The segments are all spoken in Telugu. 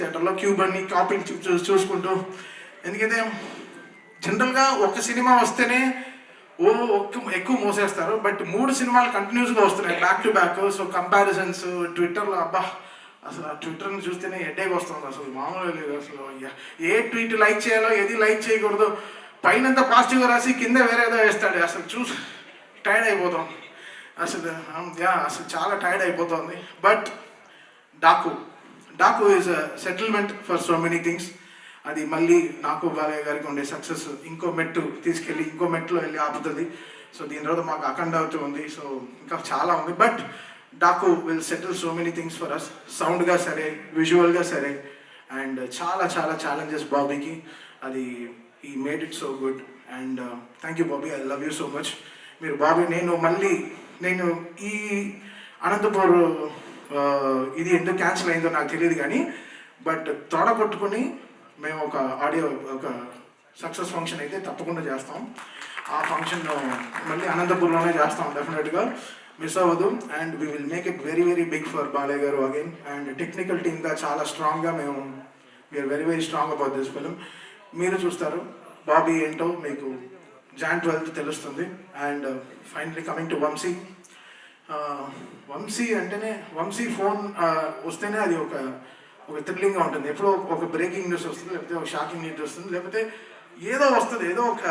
థియేటర్లో క్యూబ్ అన్ని కాపీ చూసుకుంటూ, ఎందుకంటే జనరల్గా ఒక సినిమా వస్తేనే ఎక్కువ మోసేస్తారు. బట్ 3 సినిమాలు కంటిన్యూస్గా వస్తున్నాయి back to back. So comparisons ట్విట్టర్లో అబ్బా అసలు ఆ ట్విట్టర్ని చూస్తేనే హెడ్ఏక్ వస్తుంది. అసలు మామూలుగా లేదు. అసలు ఏ ట్వీట్ లైక్ చేయాలో ఏది లైక్ చేయకూడదు, పైనంతా పాజిటివ్గా రాసి కింద వేరేదో వేస్తాడు. అసలు చూసి టైర్డ్ అయిపోతాం. అసలు అసలు చాలా టైర్డ్ అయిపోతుంది. But Daaku is a settlement for so many things. అది మళ్ళీ నాకు బాలయ్య గారికి ఉండే సక్సెస్ ఇంకో మెట్టు తీసుకెళ్ళి ఇంకో మెట్టులో వెళ్ళి ఆపుతుంది. సో దీని తర్వాత మాకు అఖండ అవుతూ ఉంది. సో ఇంకా చాలా ఉంది. But Daaku will settle so many things for us, సౌండ్గా సరే, విజువల్గా సరే. అండ్ చాలా చాలా ఛాలెంజెస్ బాబీకి. అది ఈ made it so good. And thank you Bobby, I love you so much. మీరు బాబీ నేను ఈ అనంతపూర్ ఇది ఎందుకు క్యాన్సిల్ అయిందో నాకు తెలియదు కానీ, బట్ తోడ కొట్టుకుని మేము ఒక సక్సెస్ ఫంక్షన్ అయితే తప్పకుండా చేస్తాం. ఆ ఫంక్షన్ మళ్ళీ అనంతపూర్లోనే చేస్తాం, డెఫినెట్గా మిస్ అవ్వదు. And we will make it very very big for Balayya గారు అగైన్. అండ్ టెక్నికల్ టీమ్గా చాలా స్ట్రాంగ్గా we are very very strong about this film. మీరు చూస్తారు బాబీ ఏంటో మీకు Jan 12th తెలుస్తుంది. And finally coming to Vamsi. అంటేనే వంశీ ఫోన్ వస్తేనే అది ఒక థ్రిల్లింగ్గా ఉంటుంది. ఎప్పుడో ఒక బ్రేకింగ్ న్యూస్ వస్తుంది, లేకపోతే ఒక షాకింగ్ న్యూస్ వస్తుంది, లేకపోతే ఏదో వస్తుంది, ఏదో ఒక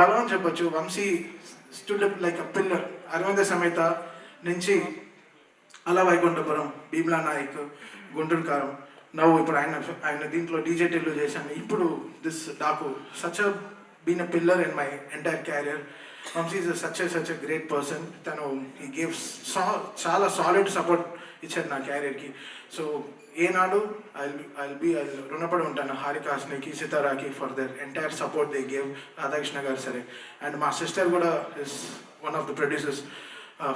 బలం అని చెప్పచ్చు. Vamsi stood up like a pillar. Aravinda Sametha నుంచి అలా వైకుంఠపురం, భీమ్లా నాయక్, గుంటూరు కారం, నవ్వు ఇప్పుడు ఆయన దీంట్లో డీజేటీలో చేశాను. ఇప్పుడు this Daaku such a been a pillar in my entire career. Vamsi is such a great person. He gave చాలా సాలిడ్ సపోర్ట్ ఇచ్చారు నా క్యారియర్కి. సో ఏనాడు I'll రుణపడి ఉంటాను హారికాస్నికి, సితారాకి for their entire support they gave. Radhakrishna garu సరే, అండ్ మా సిస్టర్ కూడా is one of the producers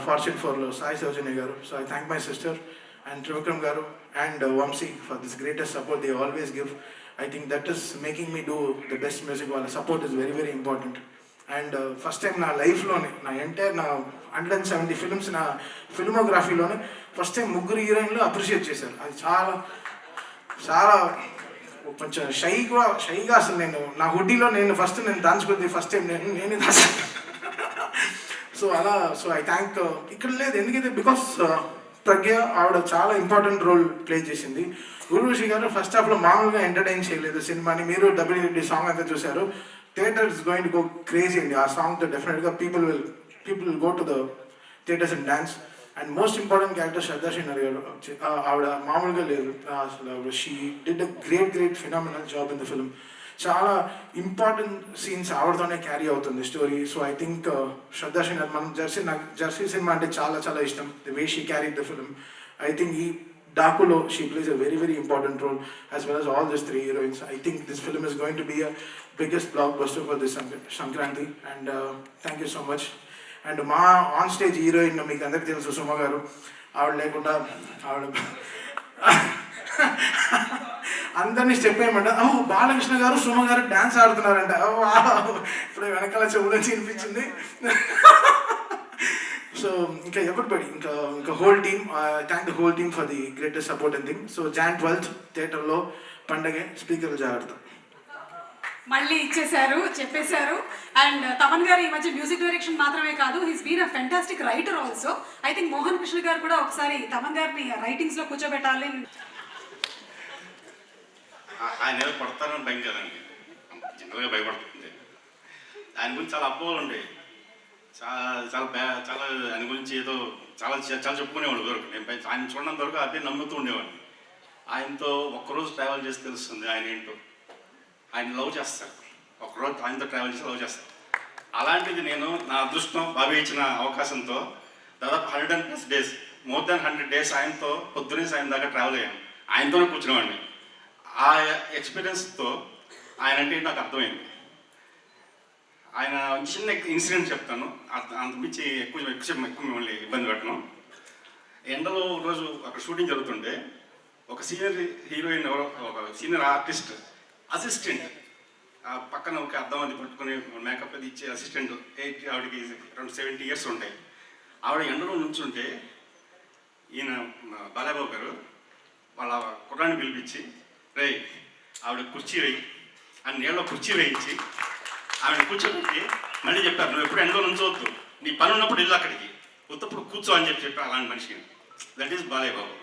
Fortune 4లో Sai Soujanya garu. So I thank my sister and Trivikram garu and Vamsi for this greatest support they always give. I think that is making me do the best music. వాళ్ళ support is very very important. And first time నా లైఫ్లోనే, నా ఎంటైర్ నా 170 ఫిల్మ్స్ నా ఫిల్మోగ్రఫీలోనే ఫస్ట్ టైం 3 హీరోయిన్లు అప్రిషియేట్ చేశారు. అది చాలా చాలా కొంచెం షైగా అసలు నా హుడ్డీలో ఫస్ట్ దాచుకుంది ఫస్ట్ టైం నేనే దాచాను. So I thank. ఇక్కడ లేదు ఎందుకంటే బికాస్ ప్రజ్ఞ ఆవిడ చాలా ఇంపార్టెంట్ రోల్ ప్లే చేసింది. ఊర్వశి గారు ఫస్ట్ హాఫ్లో మామూలుగా ఎంటర్టైన్ చేయలేదు సినిమాని. మీరు డబ్ల్యూడి సాంగ్ అంతా చూశారు. Theatre is going to go crazy అండి. ఆ సాంగ్తో డెఫినెట్గా people will go to the theatres and dance. And most important character Shraddha Srinath garu. ఆవిడ మామూలుగా లేదు అసలు. She did a great phenomenal job in the film. చాలా ఇంపార్టెంట్ సీన్స్ ఆవిడతోనే క్యారీ అవుతుంది story. So I think Shraddha Srinath, నాకు జెర్సీ సినిమా అంటే చాలా చాలా ఇష్టం. The way she carried the film. I think ఈ డాకులో she plays a very very important role, as well as all these 3 heroines. I think this film is going to be a biggest blockbuster for this Sankranti. And thank you so much. And మా ఆన్ స్టేజ్ హీరోయిన్ మీకు అందరికీ తెలుసు, సుమ గారు. ఆవిడ లేకుండా అందరినీ స్టెప్ వేయమంట. బాలకృష్ణ గారు సుమ గారు డ్యాన్స్ ఆడుతున్నారంట. ఇప్పుడు వెనకాల చెవులని వినిపించింది. సో ఇంకా ఎవరిబడి ఇంకా whole team, thank the whole team for the greatest support and thing. So Jan 12th థియేటర్లో పండగే, స్పీకర్లు జాగ్రత్త. మళ్ళీ చెప్పేశారు. అండ్ తమన్ గారు ఈ మధ్య మ్యూజిక్ డైరెక్షన్ మాత్రమే కాదు, he's been a fantastic writer also. I think Mohan Krishna గారు కూడా ఒకసారి తమన్ గారిని రైటింగ్స్లో కూర్చోబెట్టాలి. ఆయన ఏదో పడతారని భయం కదండి, జనరల్గా భయపడుతుంది. ఆయన గురించి చాలా అపోహలు ఉండేవి. చాలా ఆయన గురించి ఏదో చాలా చెప్పుకునేవాడు వరకు. నేను ఆయన చూడనంత వరకు అదే నమ్ముతూ ఉండేవాడిని. ఆయనతో ఒక్కరోజు ట్రావెల్ చేసి తెలుస్తుంది ఆయన ఏంటో. ఆయన లవ్ చేస్తారు, ఒకరోజు ఆయనతో ట్రావెల్ చేసి లవ్ చేస్తారు. అలాంటిది నేను నా అదృష్టం బాబీ ఇచ్చిన అవకాశంతో దాదాపు 100+ days, మోర్ దాన్ 100 days ఆయనతో పొద్దునే సాయం దాకా ట్రావెల్ అయ్యాను. ఆయనతోనే కూర్చునేవాడిని. ఆ ఎక్స్పీరియన్స్తో ఆయన అంటే నాకు అర్థమైంది. ఆయన చిన్న ఇన్సిడెంట్ చెప్తాను, అంతమించి ఎక్కువ మిమ్మల్ని ఇబ్బంది పెట్టను. ఎండలో రోజు అక్కడ షూటింగ్ జరుగుతుంటే ఒక సీనియర్ హీరోయిన్, ఒక సీనియర్ ఆర్టిస్ట్ అసిస్టెంట్ పక్కన ఒక అద్దం అది పట్టుకుని మేకప్ అది ఇచ్చే అసిస్టెంట్, ఆవిడకి అరౌండ్ 70 years ఉంటాయి. ఆవిడ ఎండలో నుంచుంటే ఈయన బాలయ్యబాబు గారు వాళ్ళ కుర్రాన్ని పిలిపించి, రే ఆవిడ కుర్చీ వేయి అని నీళ్ళలో కుర్చీ వేయించి ఆవిడ కూర్చోబెట్టి మళ్ళీ చెప్పారు, నువ్వు ఎప్పుడు ఎండలో నుంచోవద్దు, నీ పని ఉన్నప్పుడు ఇల్లు అక్కడికి, ఉత్తప్పుడు కూర్చో అని చెప్పారు అలాంటి మనిషిని. That is Balayya Babu.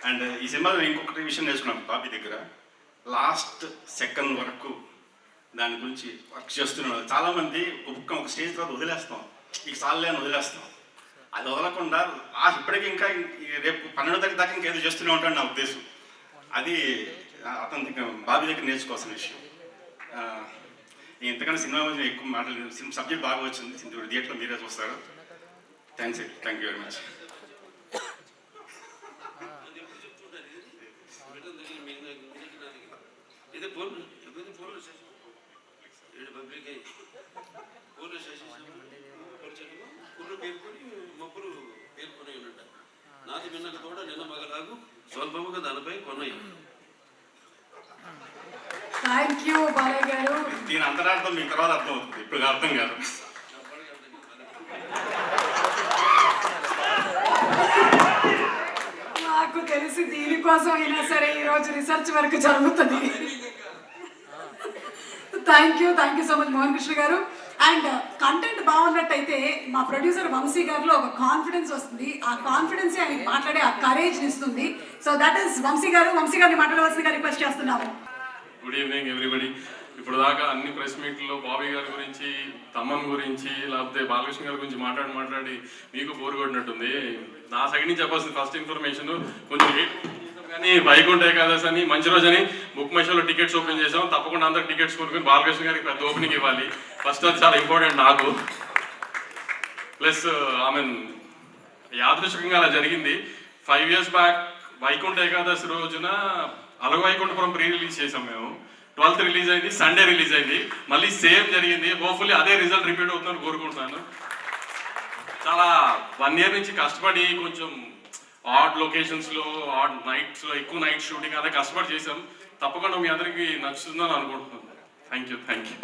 And ఈ సినిమాలో ఇంకొకటి విషయం నేర్చుకున్నాం బాబీ దగ్గర, లాస్ట్ సెకండ్ వరకు దాని గురించి వర్క్ చేస్తున్నాడు. చాలామంది ఒక స్టేజ్ తర్వాత వదిలేస్తాం, ఇక సాల్లే అని వదిలేస్తాం. అది వదలకుండా ఇప్పటికీ ఇంకా రేపు 12వ తారీఖు దాకా ఇంకేదో చేస్తూనే ఉంటాడు నా ఉద్దేశం. అది అతని దగ్గర బాబీ దగ్గర నేర్చుకోవాల్సిన విషయం. ఇంతకన్నా సినిమా గురించి ఎక్కువ మాట్లాడలేదు, సబ్జెక్ట్ బాగా వచ్చింది, థియేటర్లో మీరే చూస్తారు. Thank you very much. నాది మిన్నక తోడ నిన్న మగలాగు స్వల్పముగా దానిపై కొన్నయ్య. థ్యాంక్ యూ బాలయ్య గారు. దీని అంతరార్థం మీ తర్వాత అర్థం అవుతుంది, ఇప్పుడు అర్థం కాదు. నాకు తెలిసి దీనికోసం అయినా సరే ఈరోజు రీసెర్చ్ వర్క్ జరుగుతుంది. Thank you so much Mohan Krishna garu. And content బాగున్నట్టయితే మా ప్రొడ్యూసర్ వంశీ గారిలో ఒక కాన్ఫిడెన్స్ వస్తుంది, ఆ కాన్ఫిడెన్సే ఆయన మాట్లాడే ఆ కరేజ్ ఇస్తుంది. సో దట్ ఈస్ వంశీ గారిని మాట్లాడవలసిందిగా రిక్వెస్ట్ చేస్తున్నాము. Good evening everybody. ఇప్పుడు దాకా అన్ని ప్రెస్ మీట్లో బాబీ గారి గురించి, తమ్మన్ గురించి, లేకపోతే బాలకృష్ణ గారి గురించి మాట్లాడి మీకు బోరు కొట్టినట్టుంది. నా సైడ్ నుంచి చెప్పాల్సిన ఫస్ట్ ఇన్ఫర్మేషన్, కొంచెం లేట్ కానీ వైకుంఠ ఏకాదశి అని మంచి రోజు అని బుక్ మై షోలో టికెట్స్ ఓపెన్ చేసాం. తప్పకుండా అందరికి టికెట్స్ కొనుక్కొని బాలకృష్ణ గారికి పెద్ద ఓపెనింగ్ ఇవ్వాలి. ఫస్ట్ అది చాలా ఇంపార్టెంట్ నాకు. ప్లస్ యాదృచ్ఛికంగా అలా జరిగింది. 5 years బ్యాక్ వైకుంఠ ఏకాదశి రోజున అలగ వైకుంఠపురం ప్రీ రిలీజ్ చేసాం మేము. 12th రిలీజ్ అయింది, సండే రిలీజ్ అయింది. మళ్ళీ సేమ్ జరిగింది. హోప్ఫుల్లీ అదే రిజల్ట్ రిపీట్ అవుతుందని కోరుకుంటున్నాను. చాలా 1 year నుంచి కష్టపడి కొంచెం ఆడ్ లొకేషన్స్లో, ఆడ్ నైట్స్లో, ఎక్కువ నైట్ షూటింగ్ అదే కష్టపడి చేసాం. తప్పకుండా మీ అందరికీ నచ్చుతుందని అనుకుంటున్నాను. Thank you.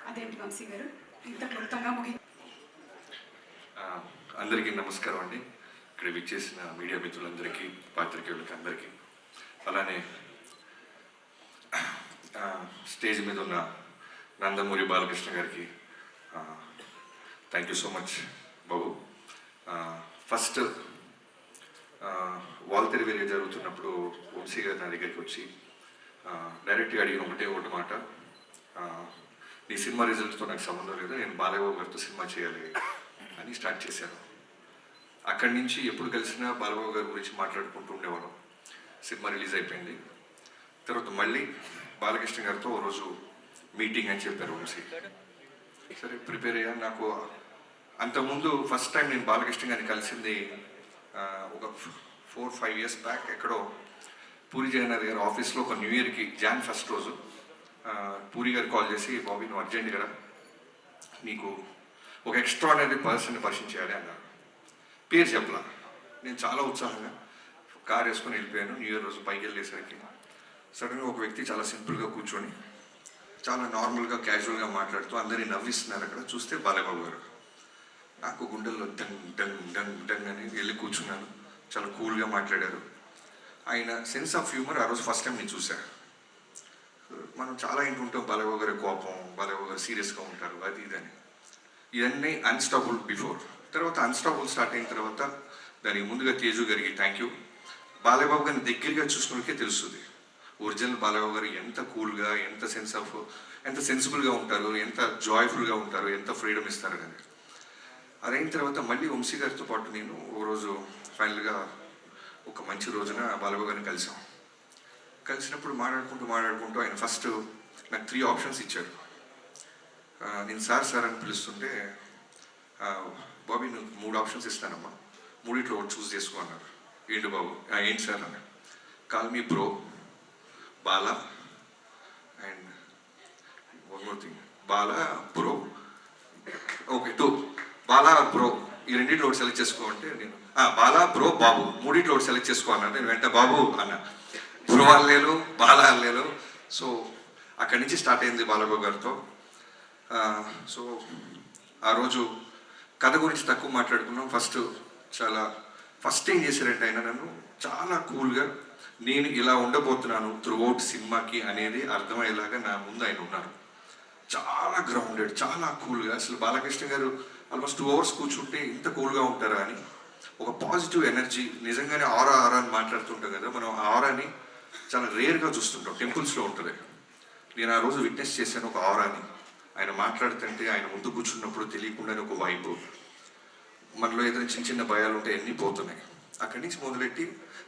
అదేంటి వంశీ గారు ఇంత క్లుప్తంగా అందరికీ నమస్కారం అండి. ఇక్కడ విచ్చేసిన మీడియా మిత్రులందరికీ, పాత్రికేయులకి అందరికీ, అలానే స్టేజ్ మీద ఉన్న నందమూరి బాలకృష్ణ గారికి థ్యాంక్ యూ సో మచ్ బాబు. ఫస్ట్ వాల్తెరి వేరే జరుగుతున్నప్పుడు వంశీ గారు నా దగ్గరికి వచ్చి డైరెక్ట్గా అడిగిన ఒకటి మాట, నీ సినిమా రిజల్ట్తో నాకు సంబంధం లేదు, నేను బాలయ్య గారితో సినిమా చేయాలి అని స్టార్ట్ చేశాను. అక్కడి నుంచి ఎప్పుడు కలిసినా బాలయ్య గారి గురించి మాట్లాడుకుంటూ ఉండేవాళ్ళం. సినిమా రిలీజ్ అయిపోయింది, తర్వాత మళ్ళీ బాలకృష్ణ గారితో ఓ రోజు మీటింగ్ అని చెప్పారు వంశీ. సరే ప్రిపేర్ అయ్యా. నాకు అంతకుముందు ఫస్ట్ టైం నేను బాలకృష్ణ గారిని కలిసింది ఒక 4-5 years బ్యాక్ ఎక్కడో పూరి జగన్నాథ్ గారి ఆఫీస్లో ఒక న్యూ ఇయర్కి Jan 1st రోజు పూరి గారు కాల్ చేసి, బాబీ నువ్వు అర్జెంట్ కదా, నీకు ఒక ఎక్స్ట్రాడినరీ పర్సన్ని పరిచయం చేయాలి అన్నారు. పేరు చెప్పలా. నేను చాలా ఉత్సాహంగా కార్ వేసుకొని వెళ్ళిపోయాను. న్యూ ఇయర్ రోజు పైకి వెళ్ళేసరికి సడన్గా ఒక వ్యక్తి చాలా సింపుల్గా కూర్చొని చాలా నార్మల్గా క్యాజువల్గా మాట్లాడుతూ అందరినీ నవ్విస్తున్నారు. అక్కడ చూస్తే బాలయ్యబాబు గారు. నాకు గుండెల్లో డంగ్ డంగ్ డంగ్ డంగ్ అని వెళ్ళి కూర్చున్నాను. చాలా కూల్గా మాట్లాడారు. ఆయన సెన్స్ ఆఫ్ హ్యూమర్ ఆ రోజు ఫస్ట్ టైం నేను చూశాను. మనం చాలా ఇంటుంటాం బాలయ్యబాబు గారి కోపం, బాలయ్యబాబు గారు సీరియస్గా ఉంటారు, అది ఇదని. ఇవన్నీ అన్స్టాపుల్ బిఫోర్. తర్వాత అన్స్టాపుల్ స్టార్ట్ అయిన తర్వాత దానికి ముందుగా తేజు గారికి థ్యాంక్ యూ. బాలయ్యబాబు గారిని దగ్గరగా చూసినోడికే తెలుస్తుంది ఒరిజినల్ బాలయ్యబాబు గారు ఎంత కూల్గా, ఎంత ఎంత సెన్సిబుల్గా ఉంటారు, ఎంత జాయ్ఫుల్గా ఉంటారు, ఎంత ఫ్రీడమ్ ఇస్తారు అని. అదైన తర్వాత మళ్ళీ వంశీ గారితో పాటు నేను ఓ రోజు ఫైనల్గా ఒక మంచి రోజున బాలయ్యబాబు గారిని కలిసినప్పుడు మాట్లాడుకుంటూ ఆయన ఫస్ట్ నాకు 3 options ఇచ్చారు. నేను సార్ అని పిలుస్తుంటే, బాబీ నువ్వు 3 options ఇస్తానమ్మా, 3 ఒకటి చూస్ చేసుకో అన్నారు. ఏంటి బాబు? ఏంటి సార్ అన్న. Call me bro, Bala and one more thing, Bala bro. Okay 2 Bala bro, ఈ 2 ఒకటి సెలెక్ట్ చేసుకో అంటే నేను బాలా బ్రో బాబు 3 ఒకటి సెలెక్ట్ చేసుకో అన్నాను. నేను వెంట బాబు అన్న, బ్రో అల్లేలు, బాలా అల్లేలు. సో అక్కడి నుంచి స్టార్ట్ అయింది బాలబాబు గారితో. సో ఆ రోజు కథ గురించి తక్కువ మాట్లాడుకున్నాం. ఫస్ట్ చాలా ఫస్ట్ ఏం చేశారంటే ఆయన నన్ను చాలా కూల్గా నేను ఇలా ఉండబోతున్నాను త్రూఅవుట్ సినిమాకి అనేది అర్థమయ్యేలాగా నా ముందు ఆయన ఉన్నారు. చాలా గ్రౌండెడ్, చాలా కూల్గా. అసలు బాలకృష్ణ గారు ఆల్మోస్ట్ 2 hours కూర్చుంటే ఇంత కూల్గా ఉంటారా అని ఒక పాజిటివ్ ఎనర్జీ. నిజంగానే ఆరా అని మాట్లాడుతుంటాం కదా, మనం ఆ ఆరాని చాలా రేర్గా చూస్తుంటాం, టెంపుల్స్లో ఉంటుంది. నేను ఆ రోజు విట్నెస్ చేశాను ఒక ఆరాని. ఆయన మాట్లాడుతుంటే ఆయన ముందు కూర్చున్నప్పుడు తెలియకుండానే ఒక వైపు, మనలో ఏదైనా చిన్న చిన్న భయాలు ఉంటే అన్నీ పోతున్నాయి. అక్కడి నుంచి మొదలెట్టి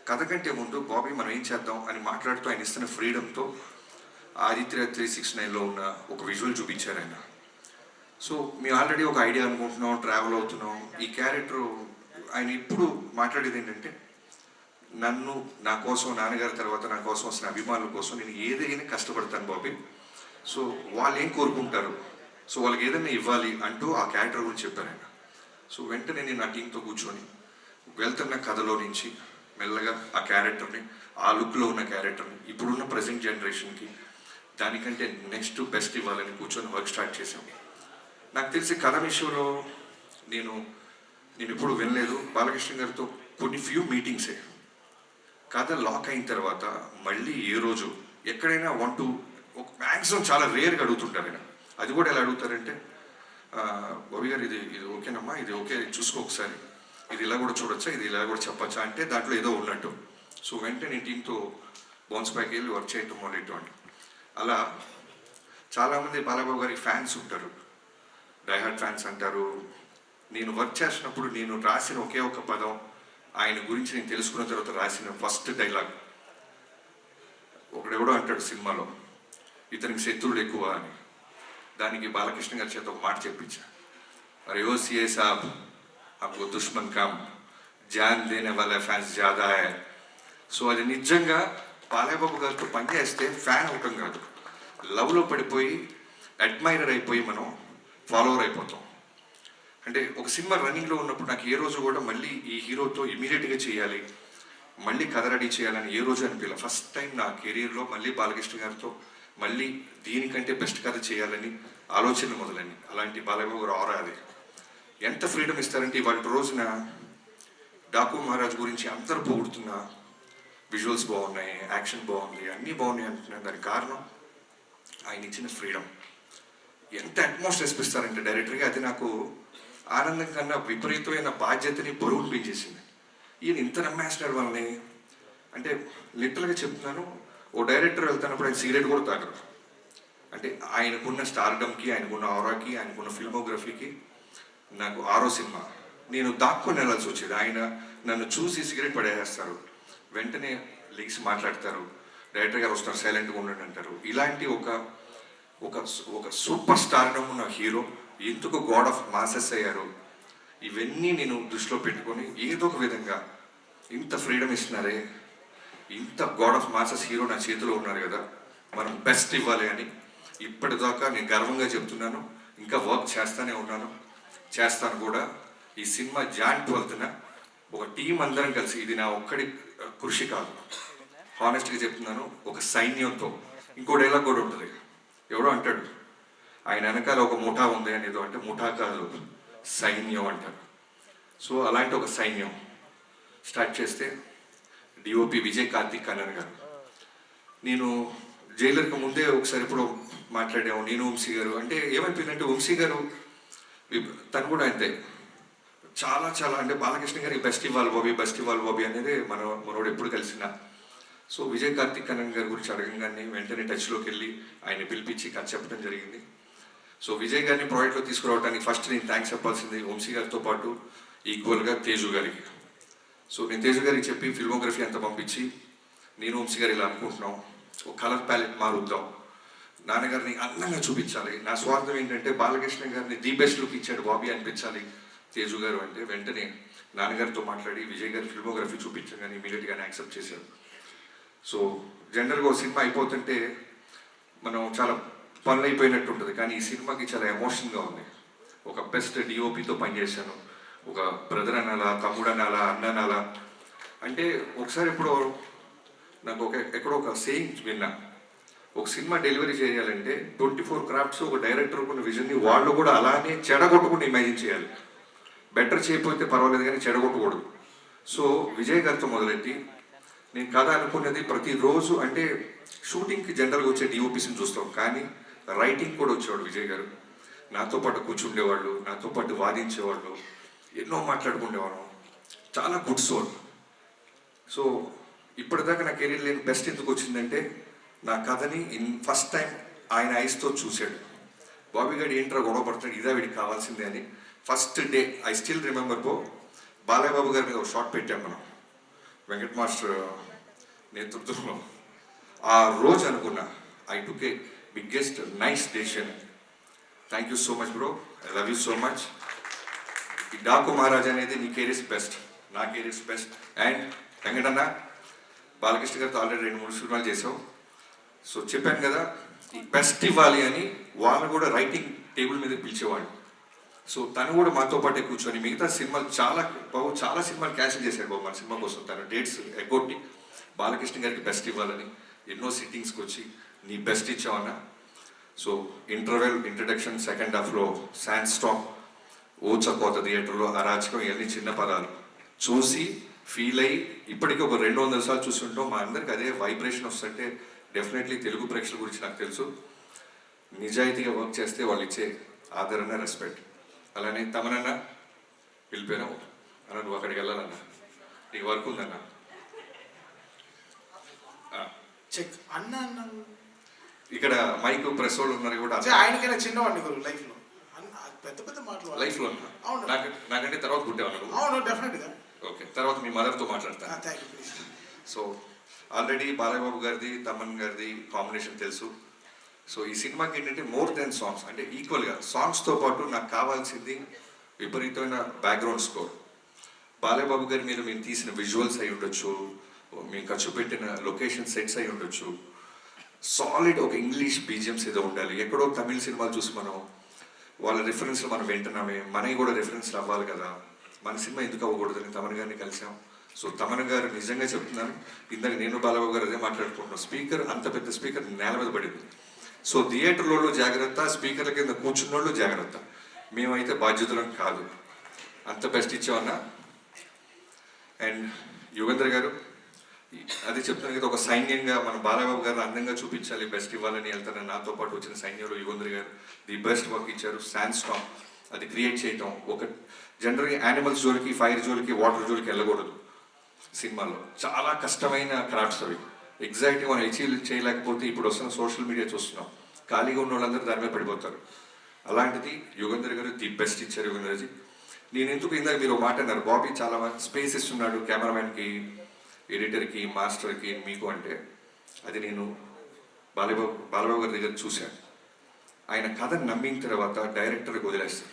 కథ కంటే ముందు బాబీ మనం ఏం చేద్దాం అని మాట్లాడుతూ ఆయన ఇస్తున్న ఫ్రీడమ్తో ఆదిత్య 369లో ఉన్న ఒక విజువల్ చూపించారు ఆయన. సో మేము ఆల్రెడీ ఒక ఐడియా అనుకుంటున్నాం, ట్రావెల్ అవుతున్నాం. ఈ క్యారెక్టర్ ఆయన ఇప్పుడు మాట్లాడేది ఏంటంటే, నన్ను నా కోసం, నాన్నగారి తర్వాత నా కోసం వస్తున్న అభిమానుల కోసం నేను ఏదైనా కష్టపడతాను బాబీ. సో వాళ్ళు ఏం కోరుకుంటారు, సో వాళ్ళకి ఏదైనా ఇవ్వాలి అంటూ ఆ క్యారెక్టర్ గురించి చెప్పారు ఆయన. సో వెంటనే నేను నా టీంతో కూర్చొని వెళ్తున్న కథలో నుంచి మెల్లగా ఆ క్యారెక్టర్ని, ఆ లుక్లో ఉన్న క్యారెక్టర్ని ఇప్పుడున్న ప్రజెంట్ జనరేషన్కి దానికంటే నెక్స్ట్ బెస్ట్ ఇవ్వాలని కూర్చొని వర్క్ స్టార్ట్ చేశాము. నాకు తెలిసి కథ విషయంలో నేను ఇప్పుడు వినలేదు బాలకృష్ణ గారితో కొన్ని ఫ్యూ మీటింగ్సే. కథ లాక్ అయిన తర్వాత మళ్ళీ ఏ రోజు ఎక్కడైనా ఒక మ్యాక్సిమం చాలా రేర్గా అడుగుతుంటారు ఆయన. అది కూడా ఎలా అడుగుతారంటే, బాబీ గారు ఇది ఓకేనమ్మా, ఇది ఓకే, చూసుకో ఒకసారి, ఇది ఇలా కూడా చూడొచ్చా, ఇది ఇలా కూడా చెప్పచ్చా అంటే దాంట్లో ఏదో ఉన్నట్టు. సో వెంటనే నేను టీంతో బౌన్స్ బ్యాక్ వెళ్ళి వర్క్ చేయటం మొదలెట్టండి. అలా చాలామంది బాలబాబు గారి ఫ్యాన్స్ ఉంటారు, డైహార్డ్ ఫ్యాన్స్ అంటారు. నేను వర్క్ చేసినప్పుడు నేను రాసిన ఒకే ఒక పదం, ఆయన గురించి నేను తెలుసుకున్న తర్వాత రాసిన ఫస్ట్ డైలాగ్, ఒకడెవడో అంటాడు సినిమాలో, ఇతనికి శత్రువులు ఎక్కువ అని. దానికి బాలకృష్ణ గారి చేత ఒక మాట చెప్పించా, అరే ఓ సిఏ సాబ్ हमको दुश्मन कम, जान देने वाला ఫ్యాన్స్ ज़्यादा है. సో అది నిజంగా బాలయ్యబాబు గారితో పనిచేస్తే ఫ్యాన్ అవటం కాదు, లవ్లో పడిపోయి అడ్మైరర్ అయిపోయి మనం ఫాలోవర్ అయిపోతాం. అంటే ఒక సినిమా రన్నింగ్లో ఉన్నప్పుడు నాకు ఏ రోజు కూడా మళ్ళీ ఈ హీరోతో ఇమీడియట్గా చేయాలి, మళ్ళీ కథ రెడీ చేయాలని ఏ రోజు అనిపించలేదు. ఫస్ట్ టైం నా కెరీర్లో మళ్ళీ బాలకృష్ణ గారితో మళ్ళీ దీనికంటే బెస్ట్ కథ చేయాలని ఆలోచనలు మొదలైంది. అలాంటి బాలయ్యబాబు గారు ఆరా అది. ఎంత ఫ్రీడమ్ ఇస్తారంటే ఇవాళ రోజున డాకు మహారాజ్ గురించి అందరూ పొగుడుతున్నా, విజువల్స్ బాగున్నాయి, యాక్షన్ బాగుంది, అన్నీ బాగున్నాయి అంటున్నాను. దానికి కారణం ఆయన ఇచ్చిన ఫ్రీడమ్. ఎంత అట్మాస్ఫియర్ ఇప్పిస్తారంటే డైరెక్టర్గా, అది నాకు ఆనందం కన్నా విపరీతమైన బాధ్యతని బరువును పెంచేసింది. ఈయన ఇంత నమ్మేస్తున్నారు వాళ్ళని అంటే, లిటరల్గా చెప్తున్నాను, ఓ డైరెక్టర్ వెళ్తున్నప్పుడు ఆయన సిగరెట్ కూడా తాగరు. అంటే ఆయనకున్న స్టార్డమ్కి, ఆయనకున్న ఆరాకి, ఆయనకున్న ఫిల్మోగ్రఫీకి. నాకు 6వ సినిమా నేను దాక్కుని వెళ్ళాల్సి వచ్చేది. ఆయన నన్ను చూసి సిగరెట్ పడేస్తారు, వెంటనే లీక్స్ మాట్లాడతారు, డైరెక్టర్ గారు వస్తారు, సైలెంట్గా ఉండండి అంటారు. ఇలాంటి ఒక సూపర్ స్టార్డమ్ ఉన్న హీరో ఎందుకు గాడ్ ఆఫ్ మాసెస్ అయ్యారు, ఇవన్నీ నేను దృష్టిలో పెట్టుకొని ఏదో ఒక విధంగా ఇంత ఫ్రీడమ్ ఇస్తున్నారే, ఇంత గాడ్ ఆఫ్ మాసెస్ హీరో నా చేతిలో ఉన్నారు కదా, మనం బెస్ట్ ఇవ్వాలి అని ఇప్పటిదాకా నేను గర్వంగా చెప్తున్నాను. ఇంకా వర్క్ చేస్తాను కూడా. ఈ సినిమా జాన్ 12న ఒక టీం అందరం కలిసి, ఇది నా ఒక్కడి కృషి కాదు, హానెస్ట్గా చెప్తున్నాను, ఒక సైన్యంతో. ఇంకో డైలాగ్ కూడా ఉంటుంది, ఎవడో అంటాడు ఆయన వెనకాల ఒక ముఠా ఉంది అని, ఏదో అంటే ముఠా కాదు సైన్యం అంటారు. సో అలాంటి ఒక సైన్యం స్టార్ట్ చేస్తే డిఓపి విజయ్ కార్తిక్ కన్నన్ గారు. నేను జైలర్కి ముందే ఒకసారి ఎప్పుడో మాట్లాడాము, నేను వంశీ గారు. అంటే ఏమైపోయిందంటే వంశీ గారు తను కూడా అంతే, చాలా అంటే బాలకృష్ణ గారికి బెస్ట్ ఇవ్వాలి బాబీ అనేది మనోడు ఎప్పుడు కలిసినా. సో విజయ్ కార్తిక్ కన్నన్ గారి గురించి అడగంగానే వెంటనే టచ్లోకి వెళ్ళి ఆయన పిలిపించి కథ చెప్పడం జరిగింది. సో విజయ్ గారిని ప్రాజెక్ట్లో తీసుకురావడానికి ఫస్ట్ నేను థ్యాంక్స్ చెప్పాల్సింది వంశీ గారితో పాటు ఈక్వల్గా తేజు గారికి. సో నేను తేజు గారికి చెప్పి ఫిల్మోగ్రఫీ అంతా పంపించి, నేను వంశీ గారు ఇలా అనుకుంటున్నాం, ఒక కలర్ ప్యాలెట్ మారుద్దాం, నాన్నగారిని అందంగా చూపించాలి. నా స్వార్థం ఏంటంటే బాలకృష్ణ గారిని ది బెస్ట్ లుక్ ఇచ్చాడు బాబీ అనిపించాలి తేజు గారు అంటే. వెంటనే నాన్నగారితో మాట్లాడి విజయ్ గారి ఫిల్మోగ్రఫీ చూపించగానే ఇమీడియట్గానే యాక్సెప్ట్ చేశారు. సో జనరల్గా ఒక సినిమా అయిపోతుంటే మనం చాలా పనులు అయిపోయినట్టు ఉంటుంది, కానీ ఈ సినిమాకి చాలా ఎమోషన్గా ఉంది. ఒక బెస్ట్ డిఓపితో పనిచేశాను, ఒక బ్రదర్ అనాలా, తమ్ముడు అనాలా, అన్న అనాలా. అంటే ఒకసారి నాకు ఎక్కడో ఒక సేయింగ్ విన్నా, ఒక సినిమా డెలివరీ చేయాలంటే 24 క్రాఫ్ట్స్ ఒక డైరెక్టర్ ఉన్న విజన్ని వాళ్ళు కూడా అలానే చెడగొట్టుకుని ఇమాజిన్ చేయాలి. బెటర్ చేయకపోతే పర్వాలేదు కానీ చెడగొట్టకూడదు. సో విజయ్ గారితో మొదలెట్టి నేను కథ అనుకున్నది ప్రతిరోజు, అంటే షూటింగ్కి జనరల్గా వచ్చే డిఓపిస్ని చూస్తాం, కానీ రైటింగ్ కూడా వచ్చేవాడు విజయ్ గారు. నాతో పాటు కూర్చుండేవాళ్ళు, నాతో పాటు వాదించేవాళ్ళు, ఎన్నో మాట్లాడుకునేవాళ్ళం. చాలా గుడ్ సోల్. సో ఇప్పటిదాకా నా కెరీర్ లేని బెస్ట్ ఎందుకు వచ్చిందంటే నా కథని ఫస్ట్ టైం ఆయన ఐస్తో చూశాడు. బాబీ గారు ఏంట్రా గొడవ పడుతున్నాడు, ఇదా వీడికి కావాల్సిందే అని. First day I still remember Balayya Babu garu మీద ఒక షాట్ పెట్టాం మనం వెంకట్ మాస్టర్ నేతృత్వంలో. ఆ రోజు అనుకున్నా I took a biggest nice decision. Thank you so much bro, I love you so much. ఈ డాకు మహారాజ్ అనేది నీ కెరీర్స్ బెస్ట్, నా careers best. And Venkatanna, Balakrishna గారితో ఆల్రెడీ 2-3 సినిమాలు చేసావు. సో చెప్పాను కదా ఈ బెస్ట్ ఇవ్వాలి అని, వాళ్ళు కూడా రైటింగ్ టేబుల్ మీద పిలిచేవాళ్ళు. సో తను కూడా మాతో పాటే కూర్చొని మిగతా సినిమాలు చాలా సినిమాలు క్యాన్సిల్ చేశాడు బాబు మన సినిమా కోసం. తన డేట్స్ ఎగ్గొట్టి బాలకృష్ణ గారికి బెస్ట్ ఇవ్వాలని ఎన్నో సిట్టింగ్స్కి వచ్చి నీ బెస్ట్ ఇచ్చావన్నా. సో ఇంటర్వెల్, ఇంట్రడక్షన్, సెకండ్ హాఫ్లో శాండ్ స్టామ్, ఓచకోత థియేటర్లో అరాచకం, ఇవన్నీ చిన్న పదాలు చూసి ఫీల్ అయ్యి ఇప్పటికీ ఒక 200 సార్లు చూస్తుంటాం. మా అందరికి అదే వైబ్రేషన్ వస్తుంటే డెఫినెట్లీ తెలుగు ప్రేక్షకుల గురించి నాకు తెలుసు. నిజాయితీగా వర్క్ చేస్తే వాళ్ళు ఇచ్చే ఆదరణ, రెస్పెక్ట్. అలానే తమనన్నా వెళ్ళిపోయినావు అన్న, నువ్వు అక్కడికి వెళ్ళాలన్నా, నీకు వర్క్ ఉందన్నా. చెక్ అన్న అన్న ఇక్కడ మైక్ ప్రెస్ వాళ్ళు ఉన్నారు కూడా. ఆయనకైనా చిన్నవాడిని గురు లైఫ్లో పెద్ద పెద్ద మాటలు లైఫ్లో అవును. నాకంటే తర్వాత పుట్టేవాళ్ళు. అవును, డెఫినెట్గా. ఓకే, తర్వాత మీ మదర్తో మాట్లాడతాను. Thank you please. So already Balayya Babu గారిది, తమన్ గారిది కాంబినేషన్ తెలుసు. సో ఈ సినిమాకి ఏంటంటే మోర్ దెన్ సాంగ్స్, అంటే ఈక్వల్గా సాంగ్స్తో పాటు నాకు కావాల్సింది విపరీతమైన బ్యాక్గ్రౌండ్ స్కోర్. బాలయ్య బాబు గారి మీద మేము తీసిన విజువల్స్ అయి ఉండొచ్చు, మేము ఖర్చు పెట్టిన లొకేషన్ సెట్స్ అయి ఉండొచ్చు. సాలిడ్ ఒక ఇంగ్లీష్ బీజిఎమ్స్ ఏదో ఉండాలి. ఎక్కడో తమిళ సినిమాలు చూసి మనం వాళ్ళ రిఫరెన్స్లు మనం వింటున్నామే, మనకి కూడా రిఫరెన్స్లు అవ్వాలి కదా, మన సినిమా ఎందుకు అవ్వకూడదని తమన్ గారిని కలిసాం. సో తమన్ గారు నిజంగా చెప్తున్నాను, ఇందాక నేను బాలబాబు గారు అదే మాట్లాడుకుంటున్నాం, స్పీకర్ అంత పెద్ద స్పీకర్ నేల మీద పడింది. సో థియేటర్లో జాగ్రత్త, స్పీకర్ల కింద కూర్చున్నోళ్ళు జాగ్రత్త, మేమైతే బాధ్యతలం కాదు. అంత బెస్ట్ ఇచ్చామన్నా. అండ్ యుగేంద్ర గారు అదే చెప్తాను కదా, ఒక సైన్యంగా మన బాలబాబు గారు అందంగా చూపించాలి, బెస్ట్ ఇవ్వాలని వెళ్తానని నాతో పాటు వచ్చిన సైన్యంలో యుగేంద్ర గారు ది బెస్ట్ వర్క్ ఇచ్చారు. శాండ్ స్టామ్ అది క్రియేట్ చేయటం, ఒక జనరల్గా యానిమల్స్ జోలికి, ఫైర్ జోలికి, వాటర్ జోలికి వెళ్ళకూడదు సినిమాలో. చాలా కష్టమైన క్రాఫ్ట్స్ అవి, ఎగ్జాక్ట్గా మనం అచీవ్ చేయలేకపోతే ఇప్పుడు వస్తున్న సోషల్ మీడియా చూస్తున్నాం, ఖాళీగా ఉన్న వాళ్ళందరూ దాని మీద పడిపోతారు. అలాంటిది యుగేంద్ర గారు ది బెస్ట్ ఇచ్చారు. యుగేంద్రజీ, నేను ఎందుకు ఇందాక మీరు మాట అన్నారు, బాబీ చాలా స్పేస్ ఇస్తున్నాడు కెమెరామెన్కి, ఎడిటర్కి, మాస్టర్కి, మీకు అంటే అది నేను బాలబాబు గారి దగ్గర చూశాను. ఆయన కథను నమ్మిన తర్వాత డైరెక్టర్కి వదిలేస్తారు.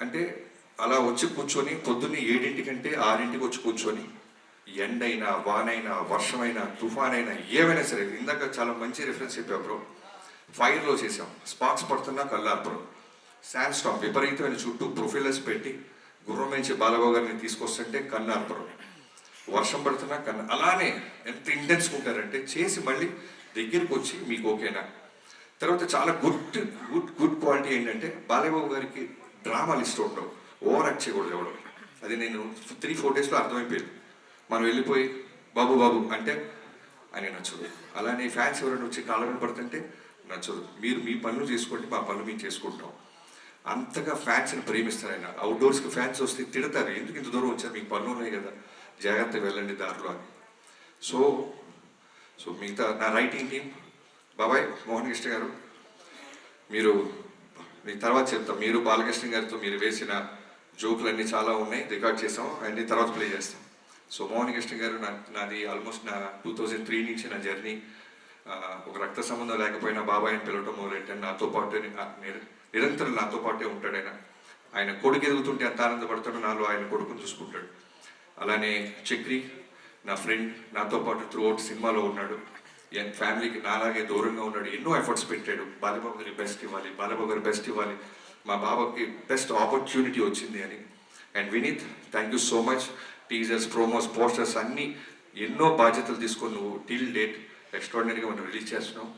అంటే అలా వచ్చి కూర్చొని పొద్దున్నే 7 6 వచ్చి కూర్చొని ఎండైనా, వానైనా, వర్షమైనా, తుఫాన్ అయినా, ఏమైనా సరే, ఇందాక చాలా మంచి రిఫరెన్స్ చెప్పావు బ్రో, ఫైర్లో చేసాం, స్పార్క్స్ పడుతున్నా కల్లార్పురం, శాండ్ స్టామ్ విపరీతమైన చుట్టూ ప్రొఫైలర్స్ పెట్టి గుర్రం నుంచి బాలబాబు గారిని తీసుకొస్తుంటే కన్నార్పురం, వర్షం పడుతున్నా కన్నా, అలానే ఎంత ఇంటెన్స్గా ఉంటారంటే చేసి మళ్ళీ దగ్గరికి వచ్చి మీకు ఓకేనా. తర్వాత చాలా గుడ్ క్వాలిటీ ఏంటంటే బాలయ్యబాబు గారికి డ్రామాలు ఇష్టం ఉండవు, ఓవర్ యాక్ట్ చేయకూడదు ఎవడు. అది నేను 3-4 డేస్లో అర్థమైపోయింది. మనం వెళ్ళిపోయి బాబు బాబు అంటే ఆయన నచ్చదు. అలానే ఫ్యాన్స్ ఎవరైనా వచ్చి కాళ్ళ మీద పడుతుంటే నచ్చదు. మీరు మీ పనులు చేసుకోండి, మా పనులు మేము చేసుకుంటాం. అంతగా ఫ్యాన్స్ని ప్రేమిస్తారు ఆయన. అవుట్డోర్స్కి ఫ్యాన్స్ వస్తే తిడతారు, ఎందుకు ఇంత దూరం వచ్చారు, మీకు పనులు ఉన్నాయి కదా, జాగ్రత్తగా వెళ్ళండి దారిలో అని. సో మిగతా నా రైటింగ్ టీం, బాబాయ్ మోహన్ కృష్ణ గారు, మీరు మీ తర్వాత చెప్తాం, మీరు బాలకృష్ణ గారితో మీరు వేసిన జోకులన్నీ చాలా ఉన్నాయి, రికార్డ్ చేసాం, అన్నీ తర్వాత ప్లే చేస్తాం. సో మోహన్ కృష్ణ గారు నాది ఆల్మోస్ట్ నా 2003 నుంచి నా జర్నీ, ఒక రక్త సంబంధం లేకపోయినా బాబాయ్ అని పిలవటం మొదలెట్టాను. నాతో పాటు నిరంతరం నాతో పాటే ఉంటాడు ఆయన. ఆయన కొడుకు ఎదుగుతుంటే ఎంత ఆనందపడతాడో నాలో ఆయన కొడుకుని చూసుకుంటాడు. అలానే చక్రి నా ఫ్రెండ్, నాతో పాటు త్రూఅవుట్ సినిమాలో ఉన్నాడు. ఫ్యామిలీకి నాలాగే దూరంగా ఉన్నాడు, ఎన్నో ఎఫర్ట్స్ పెట్టాడు. బాలబాబు గారి బెస్ట్ ఇవ్వాలి, బాలబాబు గారి బెస్ట్ ఇవ్వాలి, మా బాబాకి బెస్ట్ ఆపర్చునిటీ వచ్చింది అని. And Vineeth, thank you so much. Teasers, promos, posters అన్నీ ఎన్నో బాధ్యతలు తీసుకొని నువ్వు టిల్ డేట్ ఎక్స్ట్రాడినరీగా మనం రిలీజ్ చేస్తున్నావు.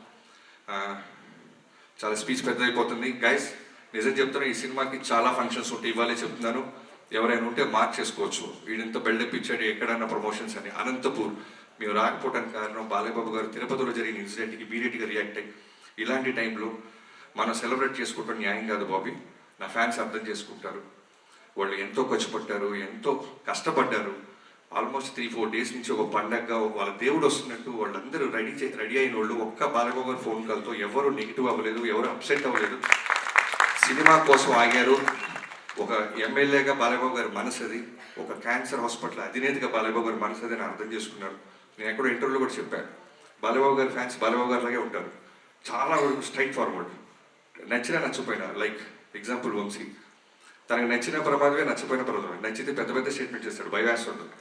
చాలా స్పీచ్ పెద్ద అయిపోతుంది గైస్, నిజం చెప్తున్నా, ఈ సినిమాకి చాలా ఫంక్షన్స్ ఉంటాయి. ఇవాళే చెప్తున్నాను, ఎవరైనా ఉంటే మార్క్ చేసుకోవచ్చు. వీడింత బిల్డప్ ఇచ్చాడు ఎక్కడన్నా ప్రమోషన్స్ అని. అనంతపూర్ మేము రాకపోవడానికి కారణం బాలయ్యబాబు గారు తిరుపతిలో జరిగిన ఇన్సిడెంట్కి ఇమీడియట్గా రియాక్ట్ అయ్యి, ఇలాంటి టైంలో మనం సెలబ్రేట్ చేసుకోవడం న్యాయం కాదు బాబీ, నా ఫ్యాన్స్ అర్థం చేసుకుంటారు, వాళ్ళు ఎంతో ఖర్చు పట్టారు, ఎంతో కష్టపడ్డారు. ఆల్మోస్ట్ 3-4 డేస్ నుంచి ఒక పండగగా వాళ్ళ దేవుడు వస్తున్నట్టు వాళ్ళందరూ రెడీ అయిన వాళ్ళు ఒక్క బాలయ్యబాబు గారి ఫోన్ కాల్తో ఎవరు నెగిటివ్ అవ్వలేదు, ఎవరు అప్సెట్ అవ్వలేదు. సినిమా కోసం ఆగారు. ఒక ఎమ్మెల్యేగా బాలయ్యబాబు గారి మనసు అది, ఒక క్యాన్సర్ హాస్పిటల్ అధినేతగా బాలయ్యబాబు గారి మనసు అది అని అర్థం చేసుకున్నారు. నేను ఎక్కడో ఇంటర్వ్యూలో కూడా చెప్పాను, బాలయ్యబాబు గారి ఫ్యాన్స్ బాలయ్యబాబు గారి లాగే ఉంటారు, చాలా వరకు స్ట్రైట్ ఫార్వర్డ్. నచ్చినా నచ్చపోయినా, లైక్ ఎగ్జాంపుల్ వంశీ, తనకు నచ్చిన ప్రమాదమే, నచ్చపోయిన ప్రమాదమే. నచ్చితే పెద్ద పెద్ద స్టేట్మెంట్ చేస్తాడు, బైవాస్ ఉంటుంది,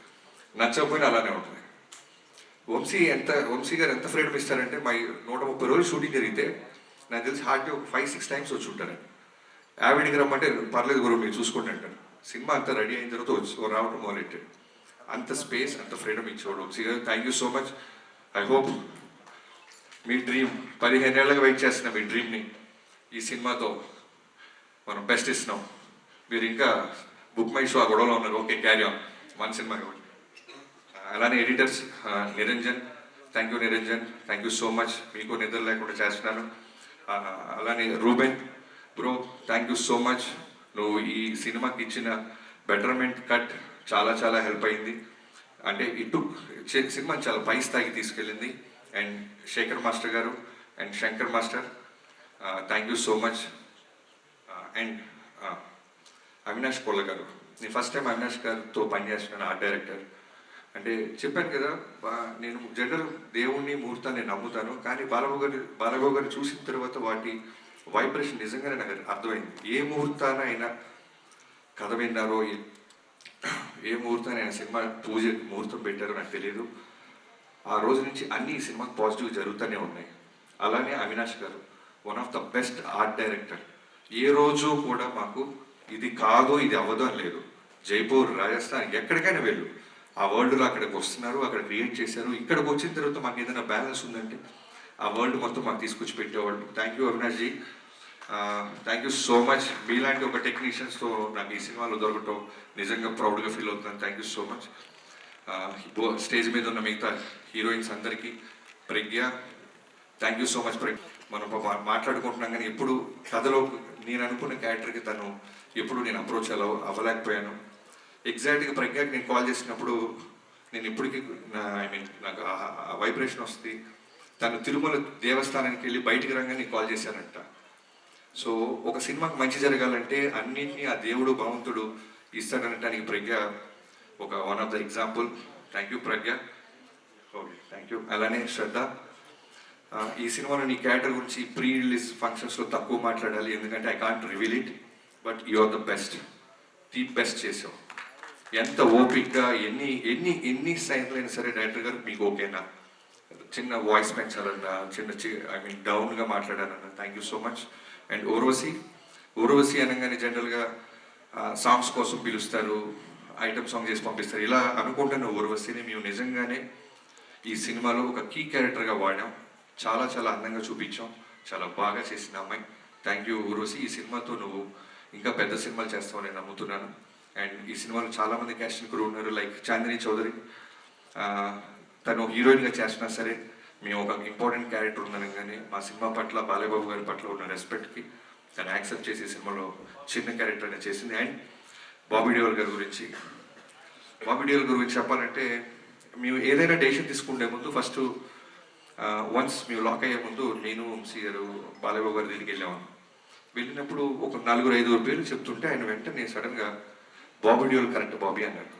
నచ్చకపోయినా అలానే ఉంటుంది. వంశీ గారు ఎంత ఫ్రీడమ్ ఇస్తారంటే, మా 130 రోజులు షూటింగ్ జరిగితే నాకు తెలిసి హార్డ్లీ ఒక 5-6 టైమ్స్ వచ్చి ఉంటారండి. యావిడికి రమ్మంటే పర్లేదు గురువు మీరు చూసుకోండి అంటారు. సినిమా అంతా రెడీ అయిన తర్వాత వచ్చి రావడం మొదలెట్టాడు. అంత స్పేస్, అంత ఫ్రీడమ్ ఇచ్చేవాడు Vamsi garu. Thank you so much. I hope మీ డ్రీమ్ 15 ఏళ్ళగా వెయిట్ చేస్తున్న మీ డ్రీమ్ని ఈ సినిమాతో మనం బెస్ట్ ఇస్తున్నాం. మీరు ఇంకా బుక్ మై షో ఆ గొడవలో ఉన్నారు, ఓకే క్యారీ ఆన్, మన సినిమా కాబట్టి. అలానే editors Niranjan, thank you Niranjan, thank you so much, మీకు నిద్ర లేకుండా చేస్తున్నాను. అలానే Reuben bro, thank you so much, నువ్వు ఈ సినిమాకి ఇచ్చిన బెటర్మెంట్ కట్ చాలా చాలా హెల్ప్ అయింది. అంటే ఇటు సినిమా చాలా పై స్థాయికి తీసుకెళ్ళింది. అండ్ శేఖర్ మాస్టర్ గారు and Shankar master, thank you so much. And Avinash కోళ్ళ గారు, నేను ఫస్ట్ టైం అవినాష్ గారితో పనిచేస్తున్నాను, ఆర్ట్ డైరెక్టర్. అంటే చెప్పాను కదా, నేను జనరల్ దేవుణ్ణి ముహూర్తాన్ని నమ్ముతాను, కానీ బాలబాబు గారిని చూసిన తర్వాత వాటి వైబ్రేషన్ నిజంగానే నాకు అర్థమైంది. ఏ ముహూర్తానైనా కథ విన్నారో, ఏ ముహూర్తాన్ని ఆయన సినిమా పూజ ముహూర్తం పెట్టారో నాకు తెలియదు. ఆ రోజు నుంచి అన్ని ఈ సినిమాకి పాజిటివ్ జరుగుతూనే ఉన్నాయి. అలానే Avinash garu, one of the best art director. ఏ రోజు కూడా మాకు ఇది కాదు ఇది అవ్వదు అని లేదు. జైపూర్, రాజస్థాన్, ఎక్కడికైనా వెళ్ళు, ఆ వరల్డ్లో అక్కడికి వస్తున్నారు, అక్కడ క్రియేట్ చేశారు. ఇక్కడికి వచ్చిన తర్వాత మాకు ఏదైనా బ్యాలెన్స్ ఉందంటే ఆ వరల్డ్ మొత్తం మాకు తీసుకొచ్చి పెట్టేవాళ్ళు. Thank you Avinash ji, thank you so much. మీలాంటి ఒక టెక్నీషియన్స్తో నాకు ఈ సినిమాలో దొరకటం నిజంగా ప్రౌడ్గా ఫీల్ అవుతున్నాను. Thank you so much. Stage మీద ఉన్న మిగతా హీరోయిన్స్ అందరికీ, ప్రజ్ఞ, థ్యాంక్ యూ సో మచ్ ప్రజ్ఞ. మనం మాట్లాడుకుంటున్నాం కానీ ఎప్పుడు కథలో నేను అనుకున్న క్యారెక్టర్కి తను ఎప్పుడు నేను అప్రోచ్ అవ్వలేకపోయాను. ఎగ్జాక్ట్గా ప్రజ్ఞకి నేను కాల్ చేసినప్పుడు నేను ఇప్పటికీ నాకు వైబ్రేషన్ వస్తుంది. తను తిరుమల దేవస్థానానికి వెళ్ళి బయటికి రాగానే నేను కాల్ చేశానంట. సో ఒక సినిమాకి మంచి జరగాలంటే అన్నింటినీ ఆ దేవుడు భగవంతుడు ఇస్తాడనటానికి ప్రజ్ఞ ఒక one of the example. Thank you Pragna. Okay, thank you. అలానే శ్రద్ధ, ఈ సినిమాలో నీ క్యారెక్టర్ గురించి ప్రీ రిలీజ్ ఫంక్షన్స్లో తక్కువ మాట్లాడాలి, ఎందుకంటే I can't reveal it, but you are the best, the best చేసావు. ఎంత ఓపిక్గా ఎన్ని సైన్లు అయినా సరే డైరెక్టర్ గారు మీకు ఓకేనా, చిన్న వాయిస్ పెంచాలన్నా, డౌన్గా మాట్లాడాలన్నా, thank you so much. And Urvashi అనగానే జనరల్గా సాంగ్స్ కోసం పిలుస్తారు, ఐటమ్ సాంగ్ చేసి పంపిస్తారు. ఇలా అనుకుంటున్న ఊర్వశిని మేము నిజంగానే ఈ సినిమాలో ఒక కీ క్యారెక్టర్గా వాడాం. చాలా చాలా అందంగా చూపించాం, చాలా బాగా చేసిన అమ్మాయి. Thank you Urvashi. ఈ సినిమాతో నువ్వు ఇంకా పెద్ద సినిమాలు చేస్తావని నేను నమ్ముతున్నాను. అండ్ ఈ సినిమాలో చాలామంది క్యాస్టింగ్ క్రూ ఉన్నారు, లైక్ చాందిని చౌదరి, తను హీరోయిన్గా చేసినా సరే మేము ఒక ఇంపార్టెంట్ క్యారెక్టర్ ఉందనగానే మా సినిమా పట్ల, బాలయ్యబాబు గారి పట్ల ఉన్న రెస్పెక్ట్కి తను యాక్సెప్ట్ చేసి సినిమాలో చిన్న క్యారెక్టర్ అనేది చేసింది. అండ్ బాబీ డియోల్ గారి గురించి చెప్పాలంటే, మేము ఏదైనా డెసిషన్ తీసుకుంటే ముందు ఫస్ట్ వన్స్ మేము లాక్ అయ్యే ముందు నేను, వంశీ గారు, బాలయ్యబాబు గారి దగ్గరికి వెళ్ళినప్పుడు ఒక 4-5 పేర్లు చెప్తుంటే ఆయన వెంటనే సడన్గా బాబీ డియోల్ కరెక్ట్ బాబీ అన్నారు.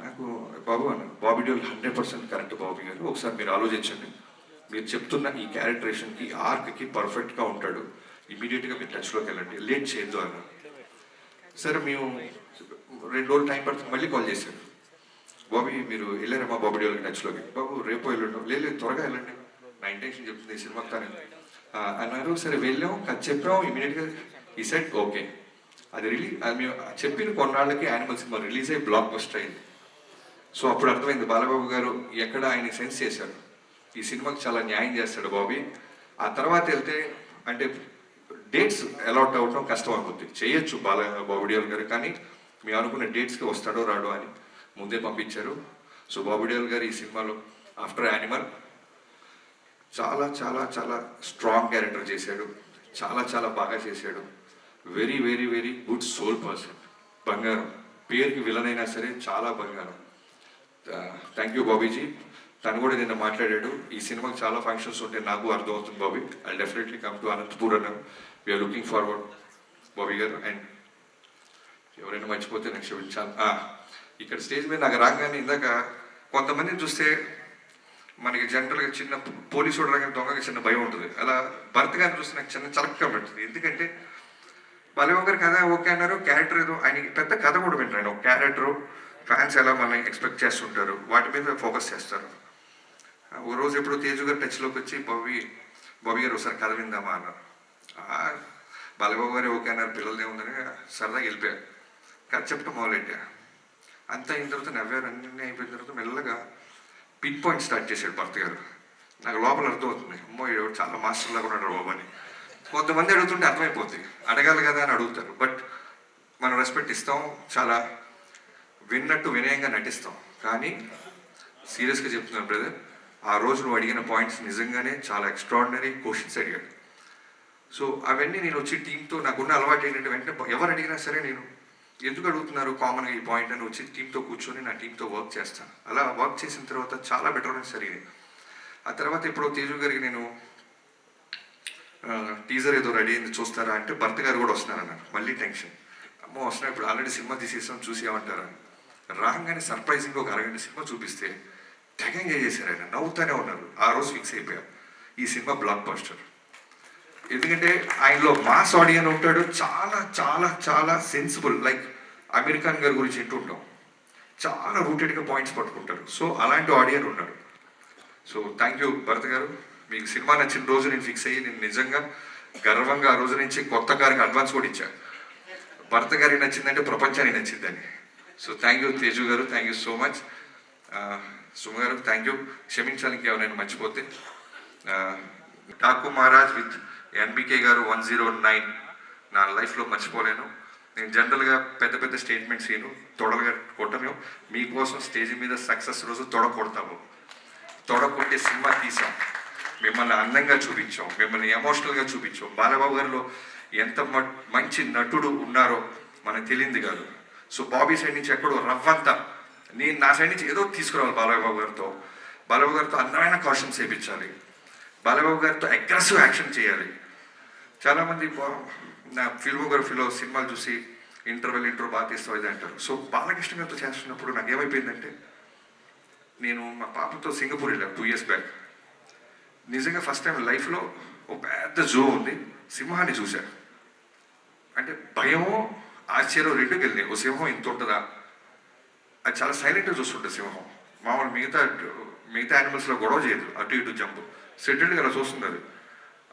నాకు బాబు అన్నారు, బాబీ డియోల్ 100% కరెక్ట్ బాబీ గారు, ఒకసారి మీరు ఆలోచించండి, మీరు చెప్తున్న ఈ క్యారెక్టరేషన్కి ఆర్క్కి పర్ఫెక్ట్గా ఉంటాడు, ఇమీడియట్గా మీరు టచ్లోకి వెళ్ళండి, లేట్ చేయొద్దు అన్నారు. సరే మేము 2 రోజులు టైం పడుతుంది, మళ్ళీ కాల్ చేశారు, బాబీ మీరు వెళ్ళారమ్మా బాబీ డియోల్కి టచ్లోకి, బాబు రేపు వెళ్ళండి, లేదు త్వరగా వెళ్ళండి, నా ఇంటెన్షన్ చెప్తుంది ఈ సినిమాకి తానే అన్నారు. సరే వెళ్ళాం, చెప్పాం, ఇమీడియట్గా ఈ సెట్ ఓకే. అది మేము చెప్పిన కొన్నాళ్ళకి యానిమల్ సినిమా రిలీజ్ అయ్యి బ్లాక్ బస్టర్ అయింది. సో అప్పుడు అర్థమైంది బాలబాబు గారు ఎక్కడ ఆయన సెన్స్ చేశారు, ఈ సినిమాకి చాలా న్యాయం చేస్తాడు బాబీ. ఆ తర్వాత వెళ్తే అంటే డేట్స్ అలాట్ అవడం కష్టం అనుకుంది. చేయొచ్చు బాబీ డియోల్ గారు, కానీ మేము అనుకున్న డేట్స్కి వస్తాడో రాడో అని ముందే పంపించారు. సో బాబీ డియోల్ గారు ఈ సినిమాలో ఆఫ్టర్ యానిమల్ చాలా చాలా చాలా స్ట్రాంగ్ క్యారెక్టర్ చేశాడు, చాలా చాలా బాగా చేశాడు. Very very very good soul person, బంగారం. పేరుకి విలన్ అయినా సరే చాలా బంగారం. థ్యాంక్ యూ బాబీజీ. తను కూడా నిన్న మాట్లాడాడు, ఈ సినిమాకి చాలా ఫంక్షన్స్ ఉంటే నాకు అర్థమవుతుంది Bobby, I definitely come to Anantapur అన్నారు. వీఆర్ లుకింగ్ ఫార్వర్డ్ బాబీ గారు. అండ్ ఎవరైనా మర్చిపోతే నాకు క్షమించాను. ఇక్కడ స్టేజ్ మీద నాకు రాగానే ఇందాక కొంతమందిని చూస్తే మనకి జనరల్గా చిన్న పోలీసు చూడడానికి దొంగకి చిన్న భయం ఉంటుంది. అలా భర్త గారిని చూస్తే నాకు చిన్న చలకగా పెడుతుంది. ఎందుకంటే బాలయ్య గారి కథ ఓకే అన్నారు, క్యారెక్టర్ ఏదో ఆయనకి పెద్ద కథ కూడా వింటారు. ఒక క్యారెక్టరు ఫ్యాన్స్ ఎలా మనల్ని ఎక్స్పెక్ట్ చేస్తుంటారు వాటి మీద ఫోకస్ చేస్తారు. ఓ రోజు ఎప్పుడో తేజు గారు టచ్లోకి వచ్చి బాబీ గారు ఒకసారి కథ విందామా అన్నారు. బాలయ్య గారు ఓకే అన్నారు, పిల్లలదే ఉందని సరదాగా వెళ్ళిపోయారు. కథ చెప్పడం మొదలెట్టా. అంతా అయిన తర్వాత నవ్వారు. అన్నీ అయిపోయిన తర్వాత మెల్లగా పిన్ పాయింట్ స్టార్ట్ చేశాడు భర్త గారు. నాకు లోపల అర్థమవుతుంది, అమ్మో ఎవరు చాలా మాస్టర్ లాగా ఉన్నాడు బాబు అని. కొంతమంది అడుగుతుంటే అర్థమైపోతుంది, అడగాలి కదా అని అడుగుతారు. బట్ మనం రెస్పెక్ట్ ఇస్తాం, చాలా విన్నట్టు వినయంగా నటిస్తాం. కానీ సీరియస్గా చెప్తున్నాను బ్రదర్, ఆ రోజు నువ్వు అడిగిన పాయింట్స్ నిజంగానే చాలా ఎక్స్ట్రాడినరీ క్వశ్చన్స్ అడిగాడు. సో అవన్నీ నేను వచ్చి టీంతో నాకున్న అలవాటు ఏంటంటే వెంటనే ఎవరు అడిగినా సరే నేను ఎందుకు అడుగుతున్నారు కామన్గా ఈ పాయింట్ అని వచ్చి టీంతో కూర్చొని నా టీంతో వర్క్ చేస్తాను. అలా వర్క్ చేసిన తర్వాత చాలా బెటర్నెస్ జరిగింది. ఆ తర్వాత ఇప్పుడు తేజు గారికి నేను టీజర్ ఏదో రెడీ అయింది చూస్తారా అంటే భర్త గారు కూడా వస్తున్నారన్నారు. మళ్ళీ టెన్షన్, అమ్మో వస్తున్నా, ఇప్పుడు ఆల్రెడీ సినిమా తీసేసాం చూసి ఏమంటారా. రాగానే సర్ప్రైజింగ్గా ఒక అరగంట సినిమా చూపిస్తే తెగ ఎంజాయ్ చేశారు. ఆయన నవ్వుతూనే ఉన్నారు. ఆ రోజు ఫిక్స్ అయిపోయాం ఈ సినిమా బ్లాక్ బస్టర్. ఎందుకంటే ఆయనలో మాస్ ఆడియన్ ఉంటాడు, చాలా చాలా చాలా సెన్సిబుల్. లైక్ అమీర్ ఖాన్ గారి గురించి వింటుంటాం, చాలా రూటెడ్గా పాయింట్స్ పట్టుకుంటారు. సో అలాంటి ఆడియన్ ఉన్నాడు. సో థ్యాంక్ యూ భరత్ గారు. మీకు సినిమా నచ్చిన రోజు నేను ఫిక్స్ అయ్యి నేను నిజంగా గర్వంగా ఆ రోజు నుంచి కొత్త గారికి అడ్వాన్స్ కూడా ఇచ్చాను. భరత్ గారికి నచ్చిందంటే ప్రపంచానికి నచ్చిందని. సో థ్యాంక్ యూ తేజు గారు, thank you so much. Suma గారు థ్యాంక్ యూ. క్షమించాలి ఇంకేమైనా మర్చిపోతే. ఠాకు మహారాజ్ విత్ ఎన్బికే గారు 109 నా లైఫ్లో మర్చిపోలేను. నేను జనరల్గా పెద్ద పెద్ద స్టేట్మెంట్స్ ఏను తొడలుగా కొట్టను. మీకోసం స్టేజ్ మీద సక్సెస్ రోజు తొడ కొడతాము. తొడ కొట్టే సినిమా తీసాం, మిమ్మల్ని అందంగా చూపించాం, మిమ్మల్ని ఎమోషనల్గా చూపించాం. బాలబాబు గారిలో ఎంత మంచి నటుడు ఉన్నారో మనకు తెలియంది కాదు. సో బాబీ సైడ్ నుంచి ఎక్కడో రవ్వంతా నేను నా సైడ్ నుంచి ఏదో తీసుకురావాలి. బాలబాబు గారితో అందమైన కాషన్స్ వేయించాలి. బాలబాబు గారితో అగ్రెసివ్ యాక్షన్ చేయాలి. చాలామంది నా ఫిల్మోగ్రఫీలో సినిమాలు చూసి ఇంటర్వ్యూ బాగా తీస్తావు ఇది అంటారు. సో బాలకృష్ణ గారితో చేస్తున్నప్పుడు నాకు ఏమైపోయిందంటే, నేను మా పాపతో సింగపూర్ వెళ్ళాను 2 years బ్యాక్. నిజంగా ఫస్ట్ టైం లైఫ్లో ఒక పెద్ద జూ ఉంది, సింహాన్ని చూశాను. అంటే భయమో ఆశ్చర్యం రెండుకి వెళ్ళినాయి. ఓ సింహం ఇంత ఉంటుందా, అది చాలా సైలెంట్గా చూస్తుంటుంది సింహం. మామూలు మిగతా యానిమల్స్లో గొడవ చేయదు, అటు ఇటు జంప్ సెటిల్డ్గా అలా చూస్తుంది. అది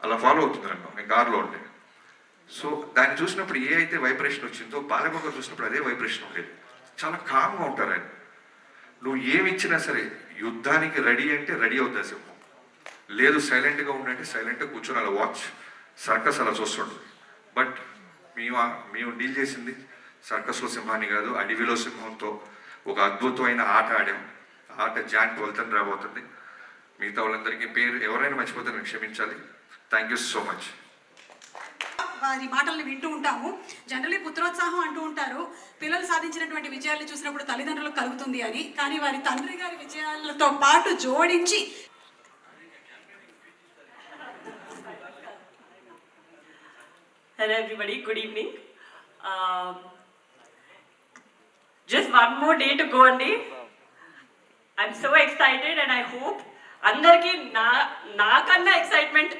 అలా ఫాలో అవుతుంది నన్ను, నేను కార్లో ఉంటే. సో దాన్ని చూసినప్పుడు ఏ అయితే వైబ్రేషన్ వచ్చిందో బాలబాబు చూసినప్పుడు అదే వైబ్రేషన్ ఉండేది. చాలా కామ్గా ఉంటారు ఆయన. నువ్వు ఏమి ఇచ్చినా సరే యుద్ధానికి రెడీ అంటే రెడీ అవుతుంది సింహం. లేదు సైలెంట్గా ఉండంటే సైలెంట్గా కూర్చొని అలా వాచ్ సర్కస్ అలా చూస్తుంటుంది. బట్ మేము డీల్ చేసింది సర్కస్లో సింహాన్ని కాదు, అడవిలో సింహంతో ఒక అద్భుతమైన ఆట ఆడాం. ఆట జాన్ 12th రాబోతుంది. మిగతా వాళ్ళందరికీ పేరు ఎవరైనా మర్చిపోతే నాకు క్షమించాలి. Thank you so much. వారి మాటల్ని వింటూ ఉంటాము. జనరల్లీ పుత్రోత్సాహం అంటూ ఉంటారు, పిల్లలు సాధించినటువంటి విజయాలను చూసినప్పుడు తల్లిదండ్రులకు కలుగుతుంది అని. కానీ వారి తండ్రి గారి విజయాలతో పాటు జోడించి Hello everybody, good evening. Just one more day to go andi. I'm so excited and I hope andarki nakanna excitement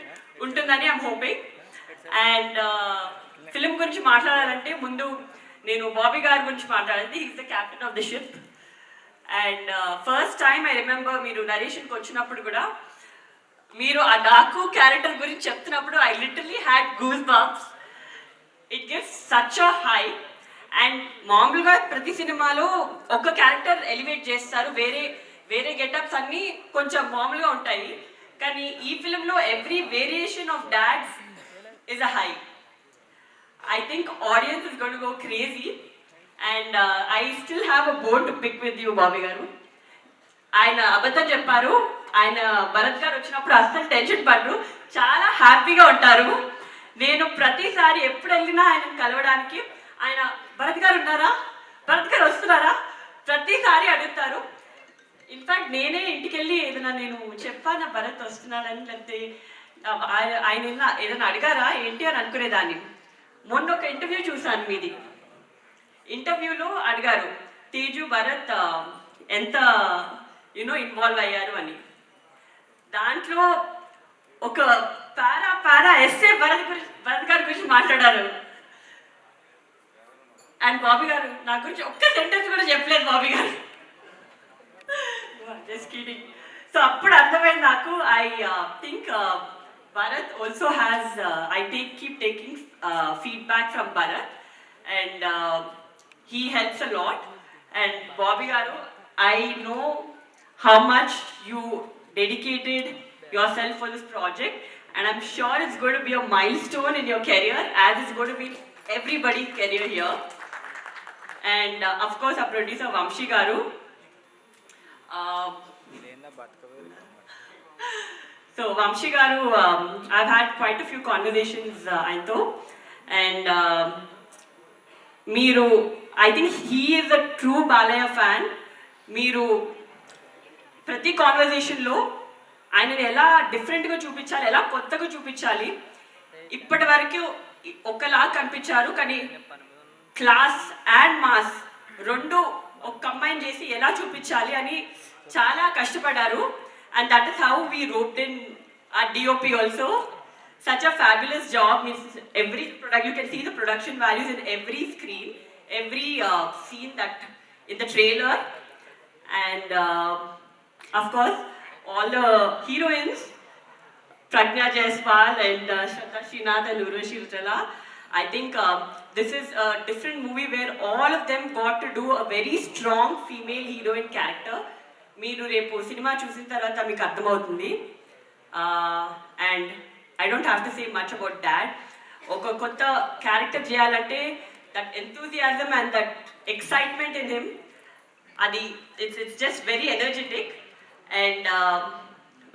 untundani I'm hoping. And film gurinchi maatladalante mundu nenu Bobby garu gurinchi maatladali. He is the captain of the ship. And first time I remember meeru narration ki vachinappudu kuda meeru aa Daku character gurinchi cheptunappudu I literally had goosebumps. It gives such a high. And మామూలుగా ప్రతి సినిమాలో ఒక క్యారెక్టర్ ఎలివేట్ చేస్తారు, వేరే గెటప్స్ అన్నీ కొంచెం మామూలుగా ఉంటాయి. కానీ ఈ ఫిలింలో every variation of dads is a high. I think audience is going to go crazy, and I still have a bone to pick with you, Bobby garu. ఆయన అబద్ధం చెప్పారు. ఆయన భరత్ గారు వచ్చినప్పుడు అస్సలు టెన్షన్ పడరు, చాలా హ్యాపీగా ఉంటారు. నేను ప్రతిసారి ఎప్పుడు వెళ్ళినా ఆయన కలవడానికి ఆయన భరత్ గారు ఉన్నారా, భరత్ గారు వస్తున్నారా ప్రతిసారి అడుగుతారు. ఇన్ఫాక్ట్ నేనే ఇంటికి వెళ్ళి ఏదైనా నేను చెప్పాను భరత్ వస్తున్నాడని, లేకపోతే ఆయన ఏదైనా అడిగారా ఏంటి అని అనుకునేదాన్ని. మొన్న ఒక ఇంటర్వ్యూ చూశాను మీది. ఇంటర్వ్యూలో అడిగారు తేజు భరత్ ఎంత ఇన్వాల్వ్ అయ్యారు అని. దాంట్లో ఒక పారా ఎస్ఏ భరత్ గారి గురించి మాట్లాడారు. అండ్ బాబీ గారు నా గురించి ఒక్క సెంటెన్స్ కూడా చెప్పలేదు బాబీ గారు. Just kidding. సో అప్పుడు అర్థమైంది నాకు. I think Bharat also has, keep taking feedback from Bharat, and he helps a lot. And Bobby garu, I know how much you dedicated yourself for this project, and I'm sure it's going to be a milestone in your career, as it's going to be everybody's career here. And of course our producer Vamshi garu. So Vamshi garu, I've had quite a few conversations ayantho, and Meeru, I think he is a true Balaya fan. Meeru ప్రతి కాన్వర్జేషన్లో ఆయనని ఎలా డిఫరెంట్గా చూపించాలి, ఎలా కొత్తగా చూపించాలి. ఇప్పటి వరకు ఒకలా కనిపించారు, కానీ క్లాస్ అండ్ మాస్ రెండు ఒక కంబైన్ చేసి ఎలా చూపించాలి అని చాలా కష్టపడ్డారు. And that is how we roped in our DOP also. Such a fabulous job. Means every product, you can see the production values in every screen, every scene that in the trailer. And of course, all the heroines, Pragna Jaiswal and Shraddha Srinath and Urvashi Rutala. I think this is a different movie where all of them got to do a very strong female heroine character. మీరు రేపు సినిమా చూసిన తర్వాత మీకు అర్థమవుతుంది. And I don't have to say much about that. ఒక కొత్త క్యారెక్టర్ చేయాలంటే that enthusiasm and that excitement in him, అది it's just very energetic. And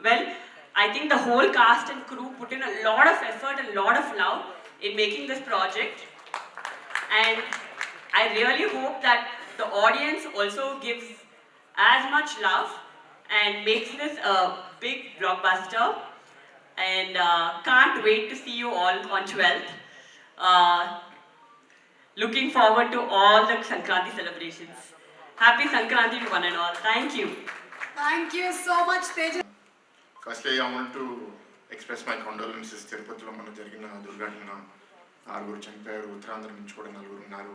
well, I think the whole cast and crew put in a lot of effort and a lot of love in making this project. And I really hope that the audience also gives as much love and makes this a big blockbuster. And can't wait to see you all on 12th. Looking forward to all the Sankranti celebrations. Happy Sankranti to one and all. Thank you. Thank you so much, Teja. Firstly, I want to express my condolences. తిరుపతిలో మన జరిగిన దుర్ఘటన, 6 చనిపోయారు, ఉత్తరాంధ్ర నుంచి కూడా 4 ఉన్నారు.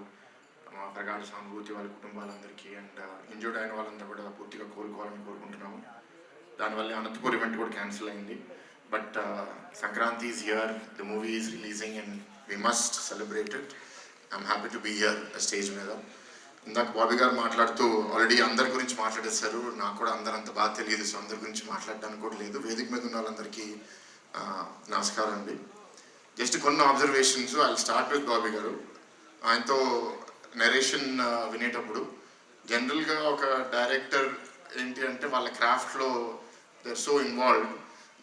మా ప్రగాఢ సానుభూతి వాళ్ళ కుటుంబాలందరికీ. అండ్ ఇంజూర్డ్ అయిన వాళ్ళందరూ కూడా పూర్తిగా కోలుకోవాలని కోరుకుంటున్నాము. దానివల్ల అనంతపూర్ ఈవెంట్ కూడా క్యాన్సిల్ అయింది. But Sankranti is here, the movie is releasing and we must celebrate it. I'm happy to be here stage మీద. ఇందాక బాబీ గారు మాట్లాడుతూ ఆల్రెడీ అందరి గురించి మాట్లాడేస్తారు. నాకు కూడా అందరంత బాగా తెలియదు, సో అందరి గురించి మాట్లాడడానికి కూడా లేదు. వేదిక మీద ఉన్న వాళ్ళందరికీ నమస్కారం అండి. జస్ట్ కొన్ని observations. I start with Bobby గారు. ఆయనతో నెరేషన్ వినేటప్పుడు జనరల్గా ఒక డైరెక్టర్ ఏంటి అంటే వాళ్ళ క్రాఫ్ట్లో they are so involved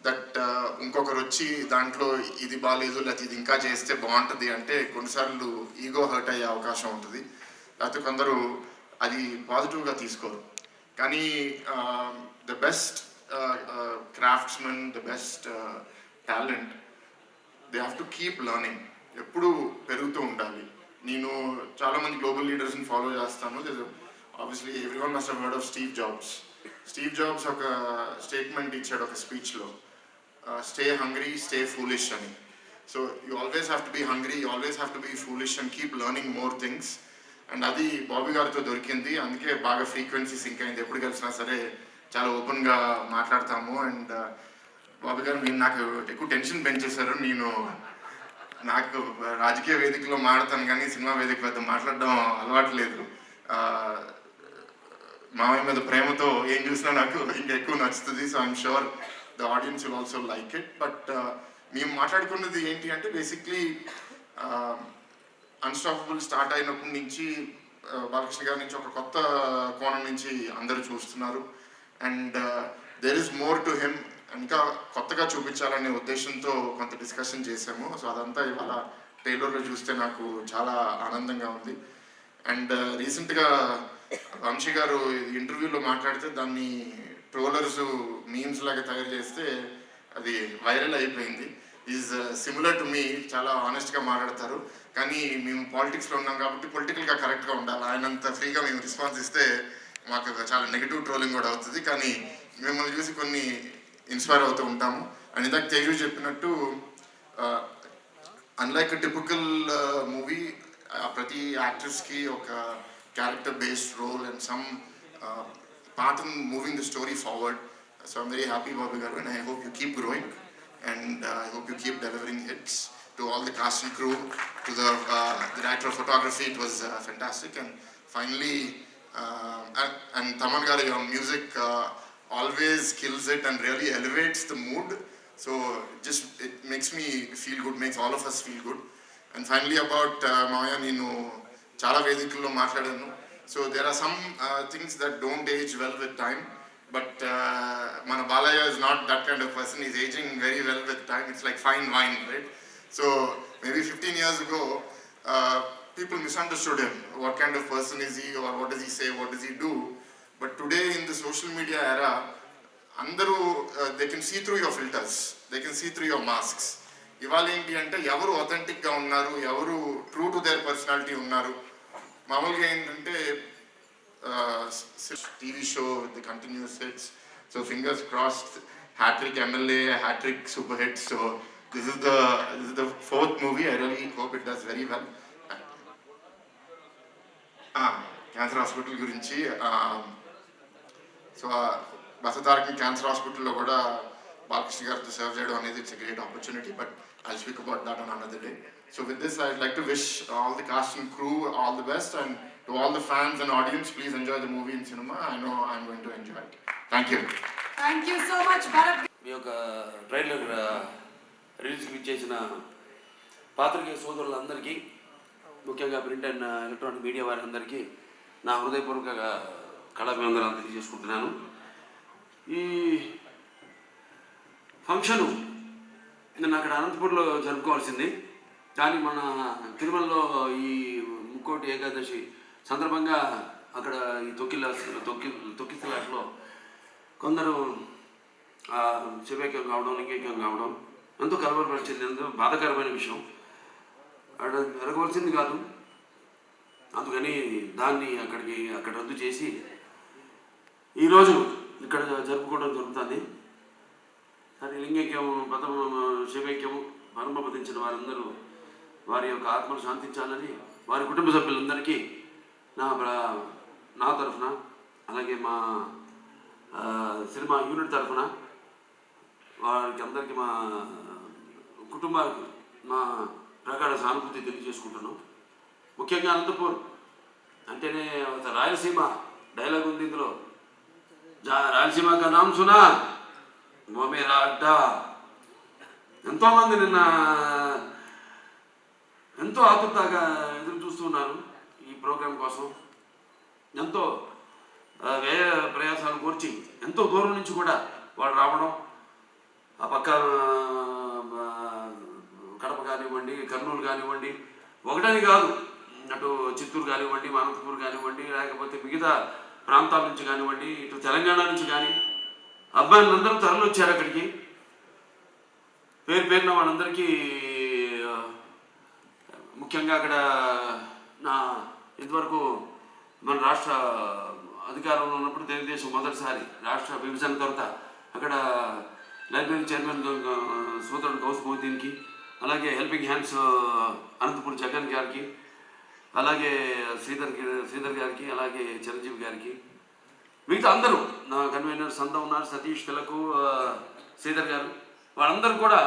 that ఇంకొకరు వచ్చి దాంట్లో ఇది బాగాలేదు లేకపోతే ఇది ఇంకా చేస్తే బాగుంటుంది అంటే కొన్నిసార్లు ఈగో హర్ట్ అయ్యే అవకాశం ఉంటుంది. లేకపోతే కొందరు అది పాజిటివ్గా తీసుకోరు. కానీ the best craftsmen, the best talent, they have to keep learning. ఎప్పుడు పెరుగుతూ ఉండాలి. నేను చాలామంది గ్లోబల్ లీడర్స్ని ఫాలో చేస్తాను. Obviously everyone must have heard of Steve Jobs. Steve Jobs ఒక స్టేట్మెంట్ ఇచ్చాడు ఒక స్పీచ్లో, స్టే హంగ్రీ, స్టే ఫూలిష్ అని. So you always have to be hungry, you always have to be foolish and keep learning more things. And అది బాబీ గారితో దొరికింది. అందుకే బాగా ఫ్రీక్వెన్సీ సింక్ అయింది. ఎప్పుడు కలిసినా సరే చాలా ఓపెన్గా మాట్లాడతాము. అండ్ బాబీ గారు మీరు నాకు ఎక్కువ టెన్షన్ పెంచేశారు. నాకు రాజకీయ వేదికలో మాట్లాడతాను కానీ సినిమా వేదిక పెద్ద మాట్లాడడం అలవాటు లేదు. మామయ్య మీద ప్రేమతో ఏం చూసినా నాకు ఇంకా ఎక్కువ నచ్చుతుంది. So I'm sure the audience will also like it. But మేము మాట్లాడుకున్నది ఏంటి అంటే బేసిక్లీ అన్స్టాపబుల్ స్టార్ట్ అయినప్పటి నుంచి బాలకృష్ణ గారి నుంచి ఒక కొత్త కోణం నుంచి అందరూ చూస్తున్నారు. And there is more to him, ఇంకా కొత్తగా చూపించాలనే ఉద్దేశంతో కొంత డిస్కషన్ చేశాము. సో అదంతా ఇవాళ ట్రైలర్లో చూస్తే నాకు చాలా ఆనందంగా ఉంది. అండ్ రీసెంట్గా వంశీ గారు ఇంటర్వ్యూలో మాట్లాడితే దాన్ని ట్రోలర్స్ మీమ్స్ లాగా తయారు చేస్తే అది వైరల్ అయిపోయింది. ఈజ్ సిమిలర్ టు మీ, చాలా ఆనెస్ట్గా మాట్లాడతారు. కానీ మేము పాలిటిక్స్లో ఉన్నాం కాబట్టి పొలిటికల్గా కరెక్ట్గా ఉండాలి. ఆయనంత ఫ్రీగా మేము రెస్పాన్స్ ఇస్తే మాకు చాలా నెగిటివ్ ట్రోలింగ్ కూడా అవుతుంది. కానీ మిమ్మల్ని చూసి కొన్ని ఇన్స్పైర్ అవుతూ ఉంటాము. అండ్ ఇందాక తేజు చెప్పినట్టు అన్లైక్ టిపికల్ మూవీ, ప్రతి యాక్టర్స్కి ఒక character based role and some part in moving the story forward. So I'm very happy, Babu Garu, and I hope you keep growing, and I hope you keep delivering hits. To all the cast and crew, to the director of photography, it was fantastic. And finally, and Taman Garu, your music always kills it and really elevates the mood. So it makes me feel good, makes all of us feel good. And finally about Maya, Ninu chala vedikulo maatladanu. So there are some things that don't age well with time. But Mana Balaya is not that kind of person. He's aging very well with time. It's like fine wine, right? So maybe 15 years ago, people misunderstood him. What kind of person is he, or what does he say, what does he do? But today in the social media era, andaru they can see through your filters. They can see through your masks. Ivala enti ante evaru authentic ga unnaru, evaru true to their personality unnaru. Mamuluga entante TV show with the continuous hits. So fingers crossed, hat-trick MLA, hat-trick super hit. So this is the fourth movie. I really hope it does very well. Cancer hospital gurinchi. So Basatarak Cancer Hospital lo kuda Balkrishna garu serve cheyadam anedi it's a great opportunity, but I'll speak about that on another day. So with this, I'd like to wish all the cast and crew all the best, and to all the fans and audience, please enjoy the movie in cinema. I know I'm going to enjoy it. Thank you. Thank you so much, Bharat. మీ యొక్క ట్రైలర్ రిలీజ్కి ఇచ్చేసిన పాత్రికేయ సోదరులందరికీ, ముఖ్యంగా ప్రింట్ అండ్ ఎలక్ట్రానిక్ మీడియా వారందరికీ నా హృదయపూర్వక కళాభివందనాలు తెలియజేసుకుంటున్నాను. ఈ ఫంక్షను నేను అక్కడ అనంతపూర్లో జరుపుకోవాల్సింది, కానీ మన తిరుమలలో ఈ ముక్కోటి ఏకాదశి సందర్భంగా అక్కడ ఈ తొక్కిసలాట్లో కొందరు శివైక్యం కావడం, లింగైక్యం కావడం ఎంతో కలవరపరిచింది, ఎంతో బాధాకరమైన విషయం. అక్కడ జరగవలసింది కాదు, అందుకని దాన్ని అక్కడ రద్దు చేసి ఈరోజు ఇక్కడ జరుపుకోవడం జరుగుతుంది. కానీ లింగైక్యం, శివైక్యం పరమపదించిన వారందరూ వారి యొక్క ఆత్మను శాంతించాలని వారి కుటుంబ సభ్యులందరికీ నా తరఫున, అలాగే మా సినిమా యూనిట్ తరఫున వారికి అందరికీ మా కుటుంబానికి మా ప్రగాఢ సానుభూతి తెలియజేసుకుంటున్నాం. ముఖ్యంగా అనంతపూర్ అంటేనే రాయలసీమ డైలాగ్ ఉంది ఇందులో, రాయలసీమ కా నామ్ సునా वो मेरा अड्डा. ఎంతోమంది నిన్న ఎంతో ఆతృతగా ఎదురు చూస్తున్నారు ఈ ప్రోగ్రాం కోసం. ఎంతో వ్యయ ప్రయాసాలు కోర్చి ఎంతో దూరం నుంచి కూడా వాళ్ళు రావడం, ఆ పక్క కడప కానివ్వండి, కర్నూలు కానివ్వండి, ఒకటని కాదు, అటు చిత్తూరు కానివ్వండి, అనంతపూర్ కానివ్వండి, లేకపోతే మిగతా ప్రాంతాల నుంచి కానివ్వండి, ఇటు తెలంగాణ నుంచి కానీ అబ్బాయిలందరూ తరలి వచ్చారు అక్కడికి. పేరున వాళ్ళందరికీ ముఖ్యంగా అక్కడ ఇంతవరకు మన రాష్ట్ర అధికారంలో ఉన్నప్పుడు తెలుగుదేశం మొదటిసారి రాష్ట్ర విభజన తర్వాత అక్కడ లైబ్రరీ చైర్మన్ సోదరుడు గౌస్ మోదీన్కి, అలాగే హెల్పింగ్ హ్యాండ్స్ అనంతపూర్ జగన్ గారికి, అలాగే శ్రీధర్ గారికి, అలాగే చిరంజీవి గారికి, మిగతా అందరూ నా కన్వీనర్ సంత ఉన్నారు, సతీష్ తిలకు, శ్రీధర్ గారు, వాళ్ళందరూ కూడా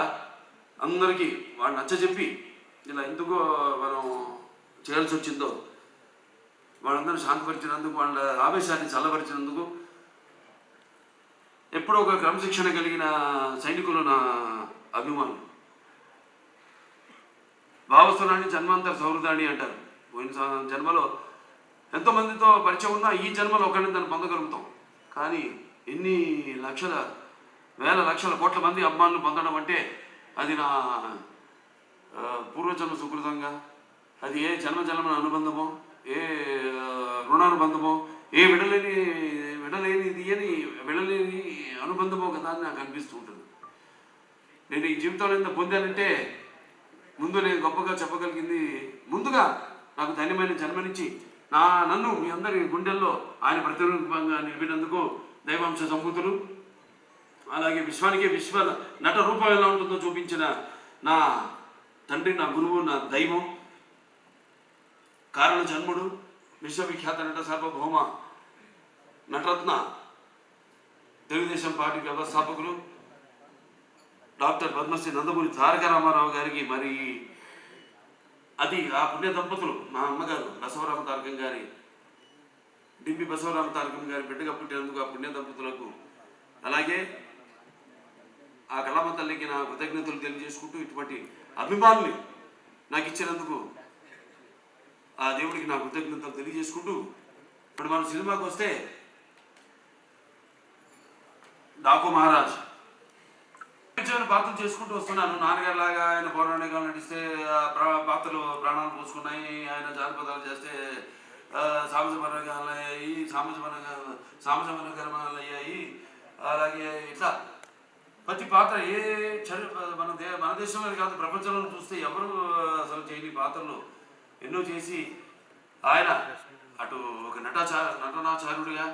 అందరికీ వాళ్ళు నచ్చజెప్పి ఇలా ఎందుకో మనం చేయాల్సి వచ్చిందో వాళ్ళందరూ శాంతిపరిచినందుకు, వాళ్ళ ఆవేశాన్ని చల్లపరిచినందుకు, ఎప్పుడో ఒక క్రమశిక్షణ కలిగిన సైనికులు నా అభిమానులు. భావస్వరాన్ని జన్మాంతర సౌహృదాన్ని అంటారు. పోయిన జన్మలో ఎంతోమందితో పరిచయం ఉన్నా ఈ జన్మలో ఒకరిని దాన్ని పొందగలుగుతాం. కానీ ఎన్ని లక్షల వేల లక్షల కోట్ల మంది అమ్మాయిలను పొందడం అంటే అది నా పూర్వజన్మ సుకృతంగా, అది ఏ జన్మజన్మ అనుబంధమో, ఏ రుణానుబంధమో, ఏ విడలేని అనుబంధమో కదా అని నాకు అనిపిస్తూ ఉంటుంది. నేను ఈ జీవితంలో ఎంత పొందానంటే ముందు నేను గొప్పగా చెప్పగలిగింది, ముందుగా నాకు ధన్యమైన జన్మనిచ్చి నన్ను మీ అందరి గుండెల్లో ఆయన ప్రతిరూపంగా నిలిపినందుకు దైవాంశ సంభూతులు, అలాగే విశ్వానికి విశ్వ నట రూపం ఎలా ఉంటుందో చూపించిన నా తండ్రి, నా గురువు, నా దైవం, కారణ జన్ముడు, విశ్వవిఖ్యాత నట సార్వభౌమ నటరత్న తెలుగుదేశం పార్టీ వ్యవస్థాపకులు డాక్టర్ పద్మశ్రీ నందమూరి తారక రామారావు గారికి, మరి అది ఆ పుణ్య దంపతులు మా అమ్మగారు బసవరామ తారకం గారి, డింపి బసవరామ తారకం గారి బిడ్డగా పుట్టినందుకు ఆ పుణ్య దంపతులకు, అలాగే ఆ కళామ తల్లికి నా కృతజ్ఞతలు తెలియజేసుకుంటూ ఇటువంటి అభిమానులు నాకు ఇచ్చినందుకు ఆ దేవుడికి నా కృతజ్ఞతలు తెలియజేసుకుంటూ, ఇప్పుడు మన సినిమాకి వస్తే డాకు మహారాజ్ పాత్రలు చేసుకుంటూ వస్తున్నాను. నాన్నగారు లాగా ఆయన పౌరాణికాలు నటిస్తే పాత్రలు ప్రాణాలు పోసుకున్నాయి, ఆయన జానపదాలు చేస్తే సామజమనకరమాలు అయ్యాయి. అలాగే ఇట్లా ప్రతి పాత్ర మన దేశంలో కాదు ప్రపంచంలో చూస్తే ఎవరు అసలు చేయని పాత్రలు ఎన్నో చేసి ఆయన అటు ఒక నటనాచార్యుడిగా,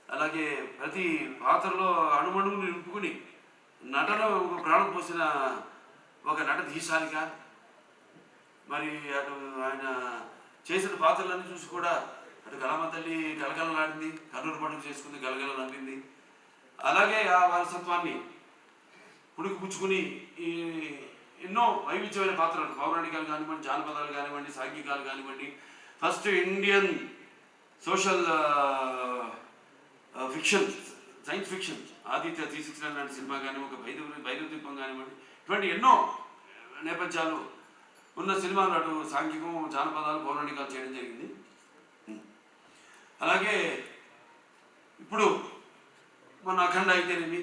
అలాగే ప్రతి పాత్రలో అణుమణువుని నింపుకుని నటన ప్రాణం పోసిన ఒక నటధీశాలిగా, మరి అటు ఆయన చేసిన పాత్రలన్నీ చూసి కూడా అటు కళామ తల్లి గలగలలాడింది, కర్నూలు పండుగ చేసుకుంది, గలగల నవ్వింది. అలాగే ఆ వారసత్వాన్ని పుణుకుపుచ్చుకుని ఈ ఎన్నో వైవిధ్యమైన పాత్రలు, పౌరాణికాలు కానివ్వండి, జానపదాలు కానివ్వండి, సాంఘికాలు కానివ్వండి, first Indian social fiction, science fiction Aditya 369 లాంటి సినిమా కానీ, ఒక భైరవదీపం కానివ్వండి, ఇటువంటి ఎన్నో నేపథ్యాలు ఉన్న సినిమాలు అటు సాంఘికం, జానపదాలు, పౌరాణికాలు చేయడం జరిగింది. అలాగే ఇప్పుడు మన అఖండ అయితేనేమి,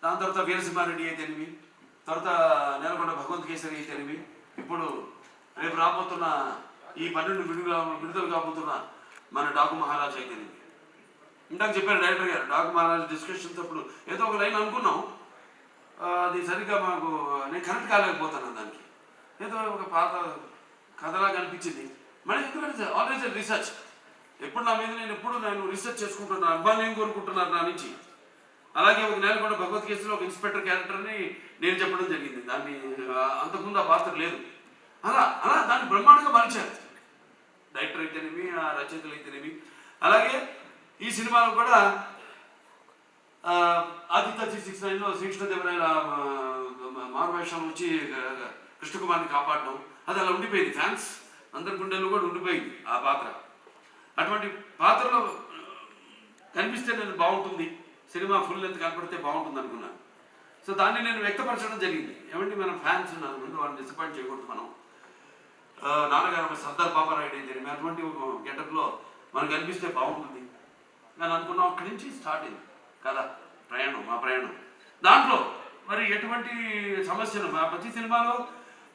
దాని తర్వాత వీరసింహారెడ్డి అయితేనేమి, తర్వాత నేలకొండ భగవంత్ కేసరి అయితేనేమి, ఇప్పుడు రేపు రాబోతున్న ఈ 12 విడుదల కాబోతున్న మన డాకు మహారాజ్ అయితేనేమి. ఇందాక చెప్పారు డైరెక్టర్ గారు, డాకు మహారాజ్ డిస్కషన్స్ అప్పుడు ఏదో ఒక లైన్ అనుకున్నాం, అది సరిగ్గా మాకు నేను కనెక్ట్ కాలేకపోతాను. దానికి ఏదో ఒక పాత కథలాగా అనిపించింది. మళ్ళీ ఎందుకంటే ఆల్వేస్ రీసెర్చ్, ఎప్పుడు నా మీద నేను రీసెర్చ్ చేసుకుంటున్నాను, అబ్బాయిని ఏం కోరుకుంటున్నారు నా నుంచి. అలాగే ఒక నేలకొండ భగవత్ కేసులో ఒక ఇన్స్పెక్టర్ క్యారెక్టర్ని నేను చెప్పడం జరిగింది. దాన్ని అంతకుముందు ఆ పాత్ర లేదు. అలా దాన్ని బ్రహ్మాండంగా మలిచారు డైరెక్టర్ అయితేనేమి, ఆ రచయితలు అయితేనేమి. అలాగే ఈ సినిమాలో కూడా ఆదిత్య 369లో శ్రీకృష్ణదేవరాయల మారువేషం వచ్చి కృష్ణకుమార్ని కాపాడడం, అది అలా ఉండిపోయింది. ఫ్యాన్స్ అందరి గుండెల్లో కూడా ఉండిపోయింది ఆ పాత్ర. అటువంటి పాత్రలో కనిపిస్తే నేను బాగుంటుంది, సినిమా ఫుల్ లెంత్ కనపడితే బాగుంటుంది అనుకున్నాను. సో దాన్ని నేను వ్యక్తపరచడం జరిగింది. ఏమంటే మన ఫ్యాన్స్ ఉన్నారు, ముందు వాళ్ళని డిసప్పాయింట్ చేయకూడదు. మనం నాన్నగారు సర్దార్ బాబారాయుడు అయితే అటువంటి ఒక గెటప్లో మనకు కనిపిస్తే బాగుంటుంది నేను అనుకున్నాం. అక్కడి నుంచి స్టార్ట్ అయింది కదా మా ప్రయాణం. దాంట్లో మరి ఎటువంటి సమస్యలు ప్రతి సినిమాలో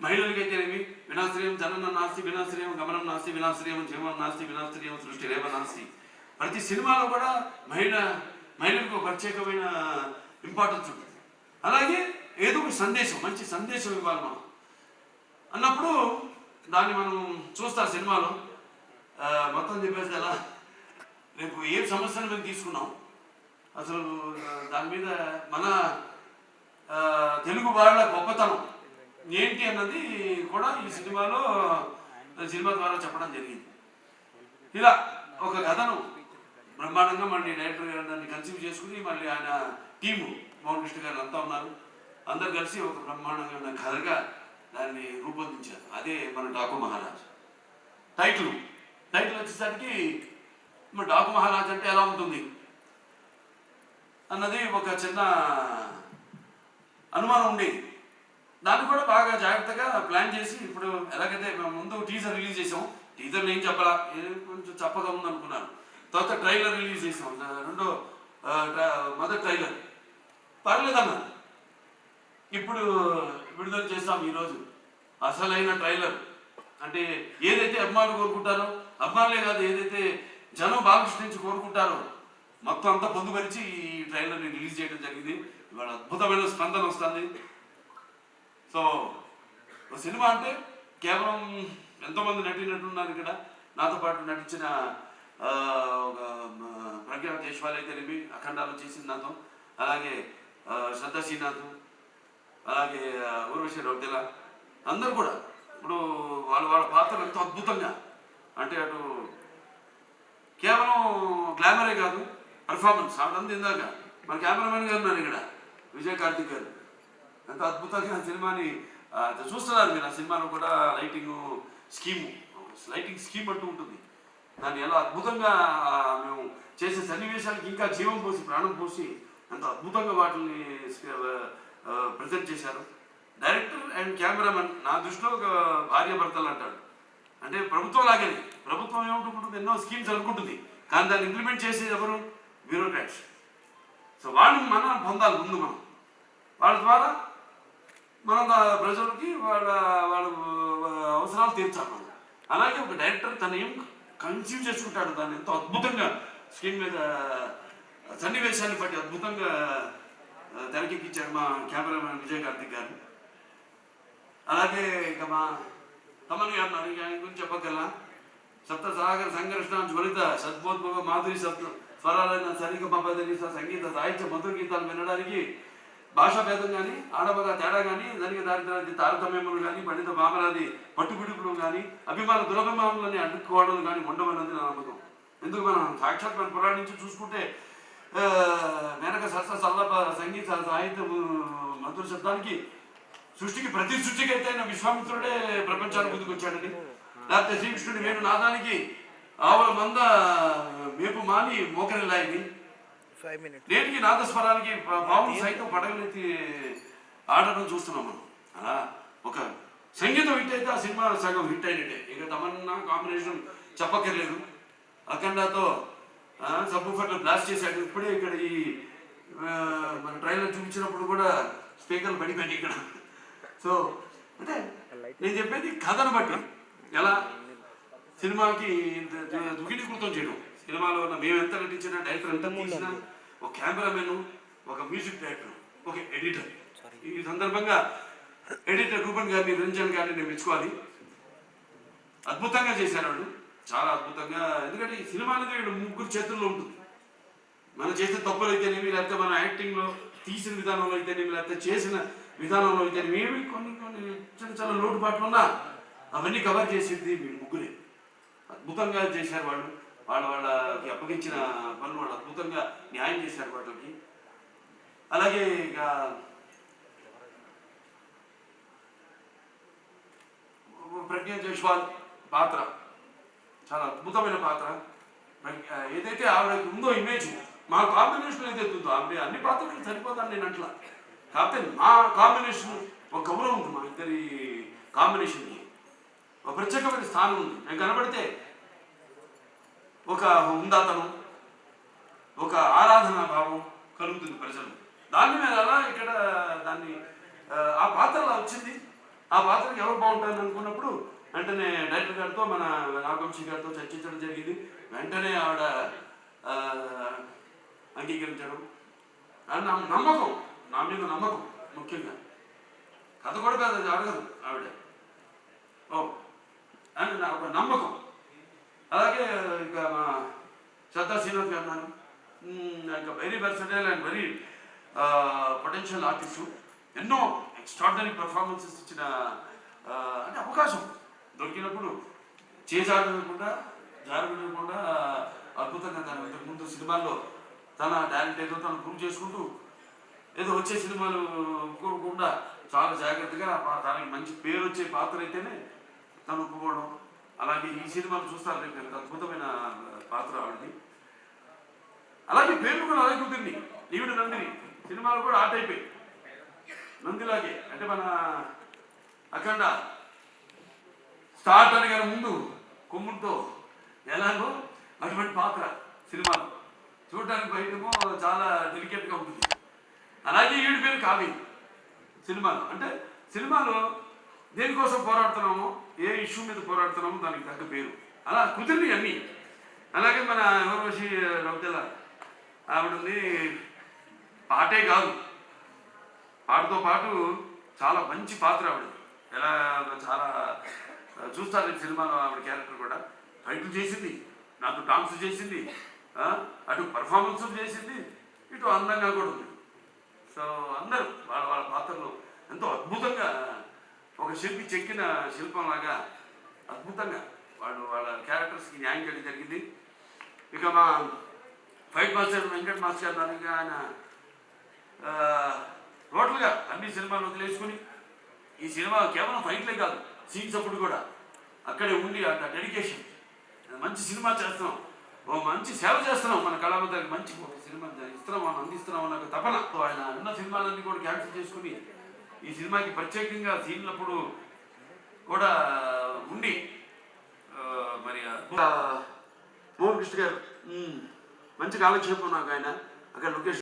మహిళలకైతేనేమి వినాశ్రయం జనన నాస్తి వినాశ్రయం గమనం నాస్తి వినాశ్రయం జీవనం నాస్తి వినాశ్రయం సృష్టి రేవ నాస్తి. ప్రతి సినిమాలో కూడా మహిళలకు ప్రత్యేకమైన ఇంపార్టెన్స్ ఉంటుంది. అలాగే ఏదో ఒక సందేశం, మంచి సందేశం ఇవ్వాలి మనం అన్నప్పుడు దాన్ని మనం చూస్తాం సినిమాలో. మొత్తం చెప్పేసి ఎలా రేపు ఏ సమస్యను మేము తీసుకున్నాం, అసలు దాని మీద మన తెలుగు వాళ్ళ గొప్పతనం ఏంటి అన్నది కూడా ఈ సినిమా ద్వారా చెప్పడం జరిగింది. ఇలా ఒక కథను బ్రహ్మాండంగా మళ్ళీ డైరెక్టర్ గారు దాన్ని కన్సీవ్ చేసుకుని, మళ్ళీ ఆయన టీము మోహన్ కృష్ణ గారు అంతా ఉన్నారు, అందరు కలిసి ఒక బ్రహ్మాండమైన కథగా దాన్ని రూపొందించారు. అదే మన డాకు మహారాజ్. టైటిల్ వచ్చేసరికి మన డాకు మహారాజ్ అంటే ఎలా ఉంటుంది అన్నది ఒక చిన్న అనుమానం ఉండేది. దాన్ని కూడా బాగా జాగ్రత్తగా ప్లాన్ చేసి ఇప్పుడు ఎలాగైతే మేము ముందు టీజర్ రిలీజ్ చేసాం, టీజర్లో ఏం చెప్పాలా, కొంచెం చెప్పగా ఉంది అనుకున్నాను. తర్వాత ట్రైలర్ రిలీజ్ చేసాం, మొదటి ట్రైలర్ పర్లేదన్నా. ఇప్పుడు విడుదల చేస్తాం ఈరోజు అసలైన ట్రైలర్. అంటే ఏదైతే అభిమానులు కోరుకుంటారో, అభిమానులే కాదు ఏదైతే జనం బాలకృష్ణ నుంచి కోరుకుంటారో మొత్తం అంతా పొందుపరిచి ఈ ట్రైలర్ని రిలీజ్ చేయడం జరిగింది. ఇవాళ అద్భుతమైన స్పందన వస్తుంది. సో ఒక సినిమా అంటే కేవలం ఎంతోమంది నటీనటున్నారు ఇక్కడ. నాతో పాటు నటించిన ప్రజ్ఞా దేశ్వాల్ అయితేనేమి అఖండాలు చేసింది నాతో, అలాగే శ్రద్ధా శ్రీనాథ్, అలాగే ఊర్వశి రౌతెల, అందరూ కూడా ఇప్పుడు వాళ్ళ పాత్రలు ఎంతో అద్భుతంగా, అంటే అటు కేవలం గ్లామరే కాదు పర్ఫార్మెన్స్. ఆవిడంతా ఇందాక మన కెమెరామెన్ గారు ఉన్నారు ఇక్కడ, విజయ్ కార్తిక్ గారు, ఎంత అద్భుతంగా సినిమాని చూస్తున్నారు మీరు. ఆ సినిమాలో కూడా లైటింగ్ స్కీమ్ అంటూ ఉంటుంది. దాన్ని ఎలా అద్భుతంగా మేము చేసే సన్నివేశాలకి ఇంకా జీవం పోసి ప్రాణం పోసి ఎంత అద్భుతంగా వాటిని ప్రజెంట్ చేశారు. డైరెక్టర్ అండ్ కెమెరామెన్ నా దృష్టిలో ఒక భార్యాభర్తలు అంటాడు. అంటే ప్రభుత్వం లాగానే, ప్రభుత్వం ఏమనుకుంటుంది, ఎన్నో స్కీమ్స్ అనుకుంటుంది, కానీ దాన్ని ఇంప్లిమెంట్ చేసేది ఎవరు? బ్యూరోక్రాట్స్. సో వాళ్ళని మనం పొందాలి ముందు, మనం వాళ్ళ ద్వారా మనం ప్రజలకి వాళ్ళ అవసరాలు తీర్చాలి మనం. అలాగే ఒక డైరెక్టర్ తను ఏం కన్సీవ్ చేసుకుంటాడు, దాన్ని ఎంతో అద్భుతంగా స్క్రీన్ మీద సన్నివేశాన్ని బట్టి అద్భుతంగా తెరకెక్కించాడు మా కెమెరామెన్ విజయ్ కార్తిక్ గారు. అలాగే ఇక మా తమన్ గారు ఆయన గురించి చెప్పగలరా? సప్త సాగర సంఘర్షణ జ్వలిత సద్భోద్భవ మాధురి సప్త స్వరాలైన సరిగ మపదలి సంగీత సాహిత్య మధుర గీతాలు వినడానికి భాషా భేదం కానీ, ఆడమగ తేడా కానీ, దానికి దారి తారతమ్యములు కానీ, పండిత మామరాది పట్టుబిడుపులు కానీ, అభిమాన దురభిమానులని అడ్డుకోవడం కానీ ఉండవన్నది నా నమ్మకం. ఎందుకు మనం సాక్షాత్ మన పురాణం నుంచి చూసుకుంటే వెనక సరస సల్లప సంగీత సాహిత్య మధుర శబ్దానికి సృష్టికి ప్రతి సృష్టికైతే ఆయన విశ్వామిత్రుడే ప్రపంచానికి ముందుకు వచ్చాడని, లేకపోతే శ్రీకృష్ణుడి వేణు నాదానికి ఆవుల మంద మేపు మాని మోకరిలాయని, నేటికి నాదస్వరానికి బావులు సైతం పడగలెత్తి ఆడడం చూస్తున్నాం మనం. అలా ఒక సంగీతం హిట్ అయితే ఆ సినిమా సగం హిట్ అయినట్టే. ఇక తమన్నా కాంబినేషన్ చెప్పక్కర్లేదు. అఖండాతో సబ్బుఫర్లు బ్లాస్ట్ చేశాడు. ఇప్పుడే ఇక్కడ ఈ మన ట్రైలర్ చూపించినప్పుడు కూడా స్పీకర్లు పడిపోయాయి ఇక్కడ. సో అంటే నేను చెప్పేది కథను బట్టి ఎలా సినిమాకి దుగినీకృతం చేయడం. సినిమాలో ఉన్న మేము ఎంత నటించినా, డైరెక్టర్ ఎంత తీసినా, ఒక కెమెరామెన్, ఒక మ్యూజిక్ డైరెక్టర్, ఒక ఎడిటర్. ఈ సందర్భంగా ఎడిటర్ రూపన్ గారిని, రంజన్ గారిని నేను మెచ్చుకోవాలి. అద్భుతంగా చేశారు వాళ్ళు, చాలా అద్భుతంగా. ఎందుకంటే ఈ సినిమా అనేది ముగ్గురు చేతుల్లో ఉంటుంది. మనం చేసే తప్పులు అయితేనేమి, లేకపోతే మన యాక్టింగ్లో తీసిన విధానంలో అయితేనేమి, లేకపోతే చేసిన విధానంలో అయితేనేమి, ఏమి కొన్ని చిన్న లోటుపాట్లు ఉన్నా అవన్నీ కవర్ చేసేది వీళ్ళు ముగ్గురే. అద్భుతంగా చేశారు వాళ్ళు. వాళ్ళకి అప్పగించిన పనులు వాళ్ళు అద్భుతంగా న్యాయం చేశారు వాళ్ళకి. అలాగే ఇక ప్రజ్ఞా జైస్వాల్ పాత్ర చాలా అద్భుతమైన పాత్ర. ఏదైతే ఆవిడకి ఉందో ఇమేజ్, మా కాంబినేషన్ ఏదైతే ఉందో ఆవిడ అన్ని పాత్రలకు సరిపోతాను నేను అట్లా. కాకపోతే మా కాంబినేషన్ ఒక గౌరవం ఉంది, మా ఇద్దరి కాంబినేషన్కి ఒక ప్రత్యేకమైన స్థానం ఉంది. నేను కనబడితే ఒక హుందాతనం, ఒక ఆరాధనా భావం కలుగుతుంది ప్రజలు. దాని మీద అలా ఇక్కడ దాన్ని ఆ పాత్ర అలా వచ్చింది. ఆ పాత్రకి ఎవరు బాగుంటారని అనుకున్నప్పుడు వెంటనే డైరెక్టర్ గారితో, మన నాగవంశీ గారితో చర్చించడం జరిగింది. వెంటనే ఆవిడ అంగీకరించడం, నమ్మకం, నా మీద నమ్మకం ముఖ్యంగా. కథ కూడా కాదు, అది అడగదు ఆవిడ, అని నా ఒక నమ్మకం. అలాగే ఇక మా శ్రద్ధా శ్రీనాథ్ గారు అన్నాను, ఇక very versatile and very potential artist. ఎన్నో ఎక్స్ట్రాడినరీ పర్ఫార్మెన్సెస్ ఇచ్చిన అంటే అవకాశం దొరికినప్పుడు జారకుండా అద్భుతంగా తను ఇంతకుముందు సినిమాల్లో తన టాలెంట్ ఏదో తను ప్రూవ్ చేసుకుంటూ, ఏదో వచ్చే సినిమాలు కోరకుండా చాలా జాగ్రత్తగా తనకి మంచి పేరు వచ్చే పాత్ర అయితేనే తను ఒప్పుకోవడం. అలాగే ఈ సినిమాలు చూస్తారు రేపు అద్భుతమైన పాత్ర ఆవిడది. అలాగే పేర్లు కూడా అలాగే కుదిరింది. ఈవిడ నందిని సినిమాలు కూడా ఆర్ట్ అయిపోయి నందిలాగే అంటే మన అఖండ స్టార్ట్ అనగానే ముందు కొమ్ముడితో ఎలాగో అటువంటి పాత్ర సినిమాలో చూడటానికి బయటమో చాలా డెలికేట్గా ఉంటుంది. అలాగే ఈడి పేరు కావ్య సినిమాలో అంటే సినిమాలో దేనికోసం పోరాడుతున్నామో ఏ ఇష్యూ మీద పోరాడుతున్నామో దానికి తగ్గ పేరు అలా కుదిరి అన్నీ. అలాగే మన ఎవరోషి రవితెల ఆవిడ ఉంది, పాటే కాదు పాటతో పాటు చాలా మంచి పాత్ర ఆవిడ. ఎలా చాలా చూస్తారు ఈ సినిమాలో ఆవిడ క్యారెక్టర్ కూడా. ఫైట్లు చేసింది, నాతో డాన్స్ చేసింది, అటు పర్ఫార్మెన్స్ చేసింది, ఇటు అందంగా కూడా ఉంది. సో అందరూ వాళ్ళ వాళ్ళ పాత్రలు ఎంతో అద్భుతంగా ఒక శిల్పి చెక్కిన శిల్పంలాగా అద్భుతంగా వాళ్ళ క్యారెక్టర్స్కి న్యాయం చేయడం జరిగింది. ఇక మా ఫైట్ మాస్టర్ వెంకట్ మాస్టర్ గారు ఆయన టోటల్గా అన్ని సినిమాలు వదిలేసుకుని ఈ సినిమా కేవలం ఫైట్లే కాదు సీన్స్ అప్పుడు కూడా అక్కడే ఉండి అంత డెడికేషన్, మంచి సినిమా చేస్తున్నాం, ఓ మంచి సేవ చేస్తున్నాం, మన కళామందరికి మంచి సినిమా ఇస్తున్నాం అందిస్తున్నాం అన్న తపన. ఆయన ఉన్న సినిమాలన్నీ కూడా క్యాన్సిల్ చేసుకుని ఈ సినిమాకి ప్రత్యేకంగా సీన్లప్పుడు కూడా ఉండి మరి మోహన్ కృష్ణ గారు మంచి కాలక్షేపం నాకు ఆయన అక్కడ లొకేషన్